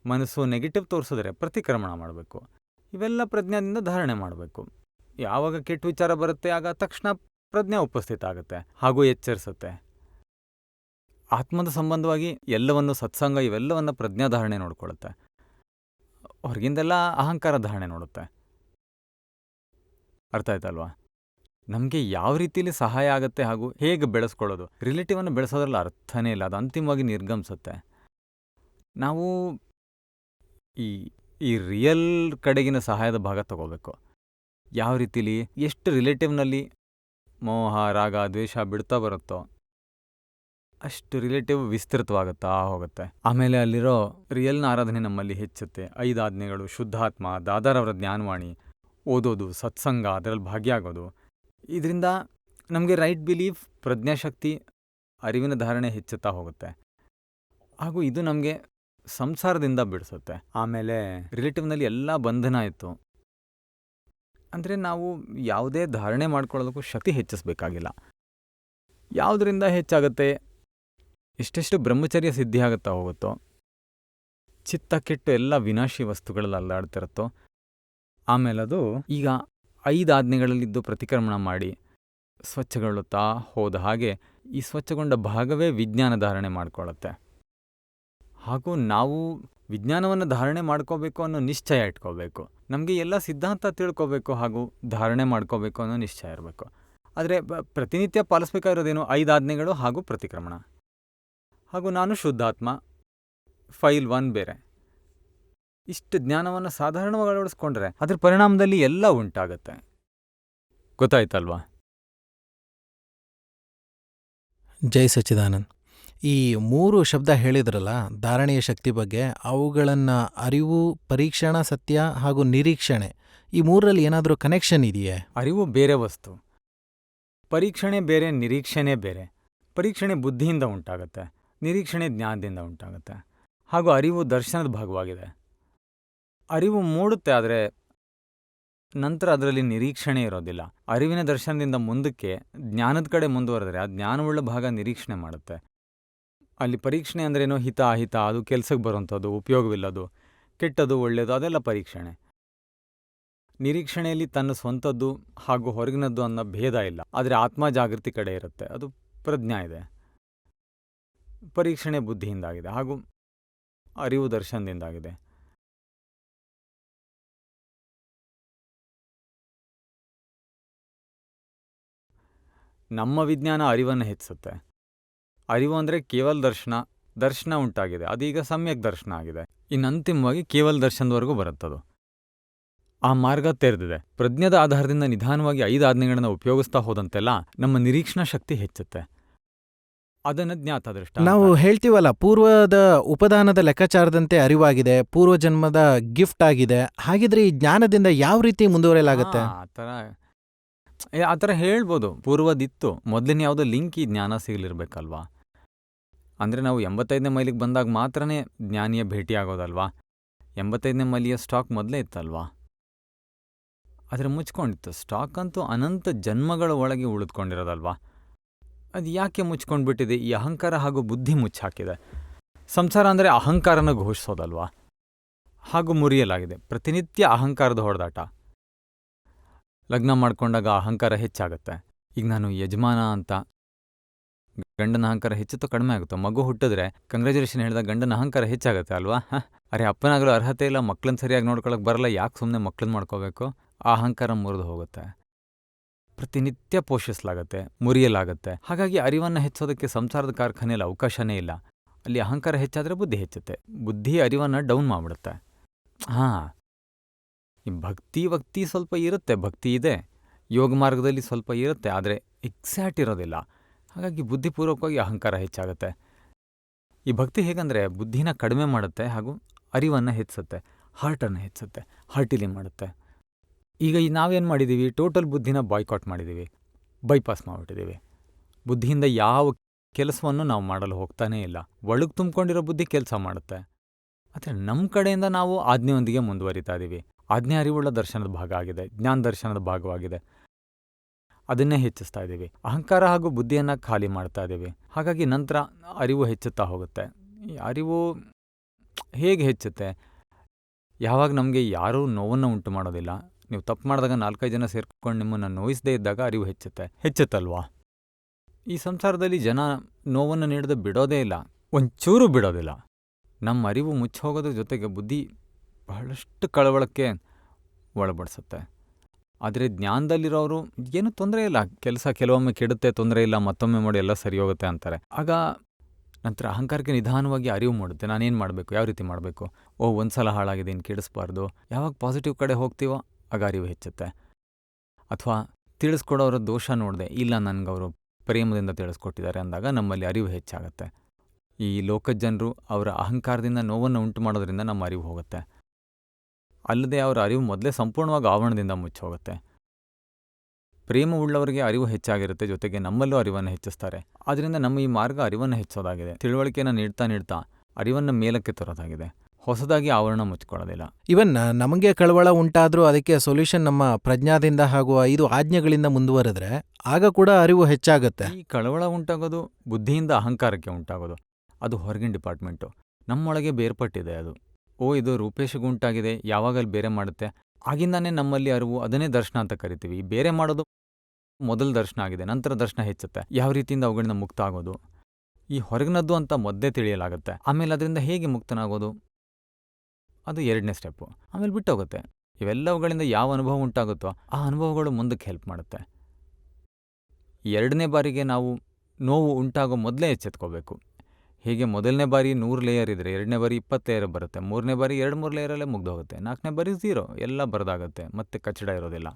ಮನಸ್ಸು ನೆಗೆಟಿವ್ ತೋರಿಸಿದ್ರೆ ಪ್ರತಿಕ್ರಮಣ ಮಾಡಬೇಕು. ಇವೆಲ್ಲ ಪ್ರಜ್ಞಾದಿಂದ ಧಾರಣೆ ಮಾಡಬೇಕು. ಯಾವಾಗ ಕೆಟ್ಟ ವಿಚಾರ ಬರುತ್ತೆ ಆಗ ತಕ್ಷಣ ಪ್ರಜ್ಞೆ ಉಪಸ್ಥಿತ ಆಗುತ್ತೆ ಹಾಗೂ ಎಚ್ಚರಿಸುತ್ತೆ. ಆತ್ಮದ ಸಂಬಂಧವಾಗಿ ಎಲ್ಲವನ್ನು, ಸತ್ಸಂಗ ಇವೆಲ್ಲವನ್ನು ಪ್ರಜ್ಞಾಧಾರಣೆ ನೋಡ್ಕೊಳ್ಳುತ್ತೆ. ಹೊರಗಿಂದೆಲ್ಲ ಅಹಂಕಾರ ಧಾರಣೆ ನೋಡುತ್ತೆ. ಅರ್ಥ ಆಯ್ತಲ್ವಾ? ನಮಗೆ ಯಾವ ರೀತಿಯಲ್ಲಿ ಸಹಾಯ ಆಗುತ್ತೆ ಹಾಗೂ ಹೇಗೆ ಬೆಳೆಸ್ಕೊಳ್ಳೋದು. ರಿಲೇಟಿವನ್ನು ಬೆಳೆಸೋದ್ರಲ್ಲಿ ಅರ್ಥನೇ ಇಲ್ಲ, ಅದು ಅಂತಿಮವಾಗಿ ನಿರ್ಗಮಿಸುತ್ತೆ. ನಾವು ಈ ರಿಯಲ್ ಕಡೆಗಿನ ಸಹಾಯದ ಭಾಗ ತಗೋಬೇಕು. ಯಾವ ರೀತಿಲಿ ಎಷ್ಟು ರಿಲೇಟಿವ್ನಲ್ಲಿ ಮೋಹ ರಾಗ ದ್ವೇಷ ಬಿಡ್ತಾ ಬರುತ್ತೋ ಅಷ್ಟು ರಿಲೇಟಿವ್ ವಿಸ್ತೃತವಾಗುತ್ತಾ ಹೋಗುತ್ತೆ. ಆಮೇಲೆ ಅಲ್ಲಿರೋ ರಿಯಲ್ನ ಆರಾಧನೆ ನಮ್ಮಲ್ಲಿ ಹೆಚ್ಚುತ್ತೆ. 5 ಆಜ್ಞೆಗಳು, ಶುದ್ಧಾತ್ಮ, ದಾದಾರವರ ಜ್ಞಾನವಾಣಿ, ಓದೋದು, ಸತ್ಸಂಗ, ಅದರಲ್ಲಿ ಭಾಗಿಯಾಗೋದು, ಇದರಿಂದ ನಮಗೆ ರೈಟ್ ಬಿಲೀಫ್, ಪ್ರಜ್ಞಾಶಕ್ತಿ, ಅರಿವಿನ ಧಾರಣೆ ಹೆಚ್ಚುತ್ತಾ ಹೋಗುತ್ತೆ. ಹಾಗೂ ಇದು ನಮಗೆ ಸಂಸಾರದಿಂದ ಬಿಡಿಸುತ್ತೆ. ಆಮೇಲೆ ರಿಲೇಟಿವ್ನಲ್ಲಿ ಎಲ್ಲ ಬಂಧನ ಇತ್ತು ಅಂದರೆ ನಾವು ಯಾವುದೇ ಧಾರಣೆ ಮಾಡ್ಕೊಳ್ಳೋದಕ್ಕೂ ಶಕ್ತಿ ಹೆಚ್ಚಿಸ್ಬೇಕಾಗಿಲ್ಲ. ಯಾವುದರಿಂದ ಹೆಚ್ಚಾಗುತ್ತೆ, ಎಷ್ಟೆಷ್ಟು ಬ್ರಹ್ಮಚರ್ಯ ಸಿದ್ಧಿ ಆಗುತ್ತಾ ಹೋಗುತ್ತೋ, ಚಿತ್ತ ಕೆಟ್ಟು ಎಲ್ಲ ವಿನಾಶಿ ವಸ್ತುಗಳಲ್ಲಿ ಅಲ್ಲಾಡ್ತಿರುತ್ತೋ, ಆಮೇಲೆ ಅದು ಈಗ 5 ಆಜ್ಞೆಗಳಲ್ಲಿದ್ದು ಪ್ರತಿಕ್ರಮಣ ಮಾಡಿ ಸ್ವಚ್ಛಗೊಳ್ಳುತ್ತಾ ಹೋದ ಹಾಗೆ ಈ ಸ್ವಚ್ಛಗೊಂಡ ಭಾಗವೇ ವಿಜ್ಞಾನ ಧಾರಣೆ ಮಾಡಿಕೊಳ್ಳುತ್ತೆ. ಹಾಗೂ ನಾವು ವಿಜ್ಞಾನವನ್ನು ಧಾರಣೆ ಮಾಡ್ಕೋಬೇಕು ಅನ್ನೋ ನಿಶ್ಚಯ ಇಟ್ಕೋಬೇಕು. ನಮಗೆ ಎಲ್ಲ ಸಿದ್ಧಾಂತ ತಿಳ್ಕೋಬೇಕು ಹಾಗೂ ಧಾರಣೆ ಮಾಡ್ಕೋಬೇಕು ಅನ್ನೋ ನಿಶ್ಚಯ ಇರಬೇಕು. ಆದರೆ ಪ್ರತಿನಿತ್ಯ ಪಾಲಿಸ್ಬೇಕಾಗಿರೋದೇನು 5 ಆಜ್ಞೆಗಳು ಹಾಗೂ ಪ್ರತಿಕ್ರಮಣ. ಹಾಗೂ ನಾನು ಶುದ್ಧಾತ್ಮ, ಫೈಲ್ 1 ಬೇರೆ. ಇಷ್ಟು ಜ್ಞಾನವನ್ನು ಸಾಧಾರಣವಾಗಿ ಅಳವಡಿಸ್ಕೊಂಡ್ರೆ ಅದ್ರ ಪರಿಣಾಮದಲ್ಲಿ ಎಲ್ಲ ಉಂಟಾಗತ್ತೆ. ಗೊತ್ತಾಯ್ತಲ್ವಾ? ಜೈ ಸಚ್ಚಿದಾನಂದ್. ಈ 3 ಶಬ್ದ ಹೇಳಿದ್ರಲ್ಲ ಧಾರಣೆಯ ಶಕ್ತಿ ಬಗ್ಗೆ, ಅವುಗಳನ್ನು ಅರಿವು, ಪರೀಕ್ಷಣ ಸತ್ಯ ಹಾಗೂ ನಿರೀಕ್ಷಣೆ, ಈ 3ರಲ್ಲಿ ಏನಾದರೂ ಕನೆಕ್ಷನ್ ಇದೆಯೇ? ಅರಿವು ಬೇರೆ ವಸ್ತು, ಪರೀಕ್ಷಣೆ ಬೇರೆ, ನಿರೀಕ್ಷಣೆ ಬೇರೆ. ಪರೀಕ್ಷಣೆ ಬುದ್ಧಿಯಿಂದ ಉಂಟಾಗುತ್ತೆ, ನಿರೀಕ್ಷಣೆ ಜ್ಞಾನದಿಂದ ಉಂಟಾಗುತ್ತೆ. ಹಾಗೂ ಅರಿವು ದರ್ಶನದ ಭಾಗವಾಗಿದೆ. ಅರಿವು ಮೂಡುತ್ತೆ, ಆದರೆ ನಂತರ ಅದರಲ್ಲಿ ನಿರೀಕ್ಷಣೆ ಇರೋದಿಲ್ಲ. ಅರಿವಿನ ದರ್ಶನದಿಂದ ಮುಂದಕ್ಕೆ ಜ್ಞಾನದ ಕಡೆ ಮುಂದುವರೆದರೆ ಆ ಜ್ಞಾನವುಳ್ಳ ಭಾಗ ನಿರೀಕ್ಷಣೆ ಮಾಡುತ್ತೆ. ಅಲ್ಲಿ ಪರೀಕ್ಷಣೆ ಅಂದ್ರೇನೋ ಹಿತ ಅಹಿತ, ಅದು ಕೆಲ್ಸಕ್ಕೆ ಬರೋಂಥದ್ದು, ಉಪಯೋಗವಿಲ್ಲದು, ಕೆಟ್ಟದು ಒಳ್ಳೆಯದು, ಅದೆಲ್ಲ ಪರೀಕ್ಷಣೆ. ನಿರೀಕ್ಷಣೆಯಲ್ಲಿ ತನ್ನ ಸ್ವಂತದ್ದು ಹಾಗೂ ಹೊರಗಿನದ್ದು ಅನ್ನೋ ಭೇದ ಇಲ್ಲ, ಆದರೆ ಆತ್ಮ ಜಾಗೃತಿ ಕಡೆ ಇರುತ್ತೆ, ಅದು ಪ್ರಜ್ಞಾ ಇದೆ. ಪರೀಕ್ಷಣೆ ಬುದ್ಧಿಯಿಂದಾಗಿದೆ ಹಾಗೂ ಅರಿವು ದರ್ಶನದಿಂದಾಗಿದೆ. ನಮ್ಮ ವಿಜ್ಞಾನ ಅರಿವನ್ನು ಹೆಚ್ಚಿಸುತ್ತೆ. ಅರಿವು ಅಂದರೆ ಕೇವಲ ದರ್ಶನ ಉಂಟಾಗಿದೆ, ಅದೀಗ ಸಮ್ಯಕ್ ದರ್ಶನ ಆಗಿದೆ. ಇನ್ನು ಅಂತಿಮವಾಗಿ ಕೇವಲ ದರ್ಶನದವರೆಗೂ ಬರುತ್ತದು. ಆ ಮಾರ್ಗ ತೆರೆದಿದೆ. ಪ್ರಜ್ಞದ ಆಧಾರದಿಂದ ನಿಧಾನವಾಗಿ 5 ಆಜ್ಞೆಗಳನ್ನು ಉಪಯೋಗಿಸ್ತಾ ಹೋದಂತೆಲ್ಲ ನಮ್ಮ ನಿರೀಕ್ಷಣಾ ಶಕ್ತಿ ಹೆಚ್ಚುತ್ತೆ. ಅದನ್ನು ಜ್ಞಾತ ದೃಷ್ಟ. ನಾವು ಹೇಳ್ತೀವಲ್ಲ, ಪೂರ್ವದ ಉಪದಾನದ ಲೆಕ್ಕಾಚಾರದಂತೆ ಅರಿವಾಗಿದೆ, ಪೂರ್ವಜನ್ಮದ ಗಿಫ್ಟ್ ಆಗಿದೆ. ಹಾಗಿದ್ರೆ ಈ ಜ್ಞಾನದಿಂದ ಯಾವ ರೀತಿ ಮುಂದುವರೆಯಲಾಗತ್ತೆ? ಆ ಥರ ಹೇಳ್ಬೋದು. ಪೂರ್ವದಿತ್ತು, ಮೊದಲಿನ ಯಾವುದೋ ಲಿಂಕ್ ಈ ಜ್ಞಾನ ಸಿಗಲಿರ್ಬೇಕಲ್ವಾ? ಅಂದರೆ ನಾವು 85ನೇ ಮೈಲಿಗೆ ಬಂದಾಗ ಮಾತ್ರನೇ ಜ್ಞಾನಿಯ ಭೇಟಿ ಆಗೋದಲ್ವಾ? 85ನೇ ಮೈಲಿಯ ಸ್ಟಾಕ್ ಮೊದಲೇ ಇತ್ತಲ್ವಾ? ಆದರೆ ಮುಚ್ಕೊಂಡಿತ್ತು. ಸ್ಟಾಕ್ ಅಂತೂ ಅನಂತ ಜನ್ಮಗಳ ಒಳಗೆ ಉಳಿದುಕೊಂಡಿರೋದಲ್ವಾ? ಅದು ಯಾಕೆ ಮುಚ್ಕೊಂಡ್ಬಿಟ್ಟಿದೆ? ಈ ಅಹಂಕಾರ ಹಾಗೂ ಬುದ್ಧಿ ಮುಚ್ಚಾಕಿದೆ. ಸಂಸಾರ ಅಂದರೆ ಅಹಂಕಾರನ ಘೋಷಿಸೋದಲ್ವಾ? ಹಾಗೂ ಮುರಿಯಲಾಗಿದೆ. ಪ್ರತಿನಿತ್ಯ ಅಹಂಕಾರದ ಹೊಡೆದಾಟ. ಲಗ್ನ ಮಾಡ್ಕೊಂಡಾಗ ಅಹಂಕಾರ ಹೆಚ್ಚಾಗುತ್ತೆ. ಈಗ ನಾನು ಯಜಮಾನ ಅಂತ, ಗಂಡನ ಅಹಂಕಾರ ಹೆಚ್ಚುತ್ತೋ ಕಡಿಮೆ ಆಗುತ್ತೋ? ಮಗು ಹುಟ್ಟಿದ್ರೆ ಕಂಗ್ರ್ಯಾಚುಲೇಷನ್ ಹೇಳಿದಾಗ ಗಂಡನ ಅಹಂಕಾರ ಹೆಚ್ಚಾಗುತ್ತೆ ಅಲ್ವಾ? ಅರೆ, ಅಪ್ಪನಾಗಲೂ ಅರ್ಹತೆ ಇಲ್ಲ, ಮಕ್ಳನ್ನ ಸರಿಯಾಗಿ ನೋಡ್ಕೊಳಕ್ಕೆ ಬರಲ್ಲ, ಯಾಕೆ ಸುಮ್ಮನೆ ಮಕ್ಳನ್ನ ಮಾಡ್ಕೋಬೇಕು? ಆ ಅಹಂಕಾರ ಮುರಿದು ಹೋಗುತ್ತೆ. ಪ್ರತಿನಿತ್ಯ ಪೋಷಿಸಲಾಗತ್ತೆ, ಮುರಿಯಲಾಗತ್ತೆ. ಹಾಗಾಗಿ ಅರಿವನ್ನು ಹೆಚ್ಚೋದಕ್ಕೆ ಸಂಸಾರದ ಕಾರ್ಖಾನೆಯಲ್ಲಿ ಅವಕಾಶನೇ ಇಲ್ಲ. ಅಲ್ಲಿ ಅಹಂಕಾರ ಹೆಚ್ಚಾದರೆ ಬುದ್ಧಿ ಹೆಚ್ಚುತ್ತೆ, ಬುದ್ಧಿ ಅರಿವನ್ನು ಡೌನ್ ಮಾಡಿಬಿಡುತ್ತೆ. ಈ ಭಕ್ತಿ ಸ್ವಲ್ಪ ಇರುತ್ತೆ, ಭಕ್ತಿ ಇದೆ, ಯೋಗ ಮಾರ್ಗದಲ್ಲಿ ಸ್ವಲ್ಪ ಇರುತ್ತೆ, ಆದರೆ ಎಕ್ಸಾಕ್ಟ್ ಇರೋದಿಲ್ಲ. ಹಾಗಾಗಿ ಬುದ್ಧಿಪೂರ್ವಕವಾಗಿ ಅಹಂಕಾರ ಹೆಚ್ಚಾಗುತ್ತೆ. ಈ ಭಕ್ತಿ ಹೇಗಂದರೆ ಬುದ್ಧಿನ ಕಡಿಮೆ ಮಾಡುತ್ತೆ ಹಾಗೂ ಅರಿವನ್ನು ಹೆಚ್ಚಿಸುತ್ತೆ, ಹಾರ್ಟನ್ನು ಹೆಚ್ಚಿಸುತ್ತೆ, ಹಾರ್ಟಿಲಿ ಮಾಡುತ್ತೆ. ಈಗ ನಾವೇನು ಮಾಡಿದ್ದೀವಿ? ಟೋಟಲ್ ಬುದ್ಧಿನ ಬಾಯ್ಕಾಟ್ ಮಾಡಿದ್ದೀವಿ, ಬೈಪಾಸ್ ಮಾಡಿಬಿಟ್ಟಿದ್ದೀವಿ. ಬುದ್ಧಿಯಿಂದ ಯಾವ ಕೆಲಸವನ್ನು ನಾವು ಮಾಡಲು ಹೋಗ್ತಾನೇ ಇಲ್ಲ. ಒಳಗೆ ತುಂಬಿಕೊಂಡಿರೋ ಬುದ್ಧಿ ಕೆಲಸ ಮಾಡುತ್ತೆ. ಆದರೆ ನಮ್ಮ ಕಡೆಯಿಂದ ನಾವು ಆಜ್ಞೆಯೊಂದಿಗೆ ಮುಂದುವರಿತಾ ಇದ್ದೀವಿ. ಆಜ್ಞೆ ಅರಿವುಳ್ಳ ದರ್ಶನದ ಭಾಗ ಆಗಿದೆ, ಜ್ಞಾನ ದರ್ಶನದ ಭಾಗವಾಗಿದೆ. ಅದನ್ನೇ ಹೆಚ್ಚಿಸ್ತಾ ಇದ್ದೀವಿ. ಅಹಂಕಾರ ಹಾಗೂ ಬುದ್ಧಿಯನ್ನು ಖಾಲಿ ಮಾಡ್ತಾ ಇದ್ದೀವಿ. ಹಾಗಾಗಿ ನಂತರ ಅರಿವು ಹೆಚ್ಚುತ್ತಾ ಹೋಗುತ್ತೆ. ಈ ಅರಿವು ಹೇಗೆ ಹೆಚ್ಚುತ್ತೆ? ಯಾವಾಗ ನಮಗೆ ಯಾರೂ ನೋವನ್ನು ಉಂಟು ಮಾಡೋದಿಲ್ಲ, ನೀವು ತಪ್ಪು ಮಾಡಿದಾಗ 4-5 ಜನ ಸೇರ್ಕೊಂಡು ನಿಮ್ಮನ್ನು ನೋಯಿಸದೇ ಇದ್ದಾಗ ಅರಿವು ಹೆಚ್ಚುತ್ತಲ್ವಾ? ಈ ಸಂಸಾರದಲ್ಲಿ ಜನ ನೋವನ್ನು ನೀಡದೆ ಬಿಡೋದೇ ಇಲ್ಲ, ಒಂಚೂರು ಬಿಡೋದಿಲ್ಲ. ನಮ್ಮ ಅರಿವು ಮುಚ್ಚೋಗೋದ್ರ ಜೊತೆಗೆ ಬುದ್ಧಿ ಬಹಳಷ್ಟು ಕಳವಳಕ್ಕೆ ಒಳಪಡಿಸುತ್ತೆ. ಆದರೆ ಜ್ಞಾನದಲ್ಲಿರೋರು ಏನೂ ತೊಂದರೆ ಇಲ್ಲ, ಕೆಲಸ ಕೆಲವೊಮ್ಮೆ ಕೆಡುತ್ತೆ, ತೊಂದರೆ ಇಲ್ಲ, ಮತ್ತೊಮ್ಮೆ ಮಾಡಿ ಎಲ್ಲ ಸರಿ ಹೋಗುತ್ತೆ ಅಂತಾರೆ. ಆಗ ನಂತರ ಅಹಂಕಾರಕ್ಕೆ ನಿಧಾನವಾಗಿ ಅರಿವು ಮೂಡುತ್ತೆ. ನಾನೇನು ಮಾಡಬೇಕು, ಯಾವ ರೀತಿ ಮಾಡಬೇಕು? ಒಂದು ಸಲ ಹಾಳಾಗಿದೆ, ಇನ್ನು ಕೆಡಿಸ್ಬಾರ್ದು. ಯಾವಾಗ ಪಾಸಿಟಿವ್ ಕಡೆ ಹೋಗ್ತೀವೋ ಆಗ ಅರಿವು ಹೆಚ್ಚುತ್ತೆ. ಅಥವಾ ತಿಳಿಸ್ಕೊಡೋರ ದೋಷ ನೋಡಿದೆ, ಇಲ್ಲ ನನಗವರು ಪ್ರೇಮದಿಂದ ತಿಳಿಸ್ಕೊಟ್ಟಿದ್ದಾರೆ ಅಂದಾಗ ನಮ್ಮಲ್ಲಿ ಅರಿವು ಹೆಚ್ಚಾಗುತ್ತೆ. ಈ ಲೋಕದ ಜನರು ಅವರ ಅಹಂಕಾರದಿಂದ ನೋವನ್ನು ಉಂಟು ಮಾಡೋದ್ರಿಂದ ನಮ್ಮ ಅರಿವು ಹೋಗುತ್ತೆ. ಅಲ್ಲದೆ ಅವರ ಅರಿವು ಮೊದಲೇ ಸಂಪೂರ್ಣವಾಗಿ ಆವರಣದಿಂದ ಮುಚ್ಚೋಗುತ್ತೆ. ಪ್ರೇಮವುಳ್ಳವರಿಗೆ ಅರಿವು ಹೆಚ್ಚಾಗಿರುತ್ತೆ, ಜೊತೆಗೆ ನಮ್ಮಲ್ಲೂ ಅರಿವನ್ನು ಹೆಚ್ಚಿಸ್ತಾರೆ. ಆದ್ದರಿಂದ ನಮ್ಮ ಈ ಮಾರ್ಗ ಅರಿವನ್ನು ಹೆಚ್ಚೋದಾಗಿದೆ, ತಿಳುವಳಿಕೆಯನ್ನು ನೀಡ್ತಾ ನೀಡ್ತಾ ಅರಿವನ್ನು ಮೇಲಕ್ಕೆ ತರೋದಾಗಿದೆ, ಹೊಸದಾಗಿ ಆವರಣ ಮುಚ್ಕೊಳ್ಳೋದಿಲ್ಲ. ಇವನ್ ನಮಗೆ ಕಳವಳ ಉಂಟಾದರೂ ಅದಕ್ಕೆ ಸೊಲ್ಯೂಷನ್ ನಮ್ಮ ಪ್ರಜ್ಞಾದಿಂದ ಹಾಗೂ 5 ಆಜ್ಞೆಗಳಿಂದ ಮುಂದುವರೆದ್ರೆ ಆಗ ಕೂಡ ಅರಿವು ಹೆಚ್ಚಾಗುತ್ತೆ. ಈ ಕಳವಳ ಉಂಟಾಗೋದು ಬುದ್ಧಿಯಿಂದ ಅಹಂಕಾರಕ್ಕೆ ಉಂಟಾಗೋದು, ಅದು ಹೊರಗಿನ ಡಿಪಾರ್ಟ್ಮೆಂಟು. ನಮ್ಮೊಳಗೆ ಬೇರ್ಪಟ್ಟಿದೆ ಅದು. ಇದು ರೂಪೇಶಿಗೆ ಉಂಟಾಗಿದೆ, ಯಾವಾಗಲ್ಲಿ ಬೇರೆ ಮಾಡುತ್ತೆ, ಆಗಿಂದಾನೇ ನಮ್ಮಲ್ಲಿ ಅರಿವು, ಅದನ್ನೇ ದರ್ಶನ ಅಂತ ಕರಿತೀವಿ. ಬೇರೆ ಮಾಡೋದು ಮೊದಲು ದರ್ಶನ ಆಗಿದೆ, ನಂತರ ದರ್ಶನ ಹೆಚ್ಚುತ್ತೆ. ಯಾವ ರೀತಿಯಿಂದ ಅವುಗಳಿಂದ ಮುಕ್ತ ಆಗೋದು, ಈ ಹೊರಗಿನದ್ದು ಅಂತ ಮೊದಲೇ ತಿಳಿಯಲಾಗುತ್ತೆ. ಆಮೇಲೆ ಅದರಿಂದ ಹೇಗೆ ಮುಕ್ತನಾಗೋದು, ಅದು 2ನೇ ಸ್ಟೆಪ್ಪು. ಆಮೇಲೆ ಬಿಟ್ಟೋಗುತ್ತೆ. ಇವೆಲ್ಲವುಗಳಿಂದ ಯಾವ ಅನುಭವ ಉಂಟಾಗುತ್ತೋ ಆ ಅನುಭವಗಳು ಮುಂದಕ್ಕೆ ಹೆಲ್ಪ್ ಮಾಡುತ್ತೆ. 2ನೇ ಬಾರಿಗೆ ನಾವು ನೋವು ಉಂಟಾಗೋ ಮೊದಲೇ ಎಚ್ಚೆತ್ಕೋಬೇಕು. ಹೀಗೆ ಮೊದಲನೇ ಬಾರಿ 100 ಲೇಯರ್ ಇದ್ದರೆ 2ನೇ ಬಾರಿ 20 ಲೇಯರ್ ಬರುತ್ತೆ, 3ನೇ ಬಾರಿ 2-3 ಲೇಯರಲ್ಲೇ ಮುಗ್ದೋಗುತ್ತೆ, 4ನೇ ಬಾರಿ 0 ಎಲ್ಲ ಬರದಾಗುತ್ತೆ, ಮತ್ತೆ ಕಚ್ಚಡ ಇರೋದಿಲ್ಲ.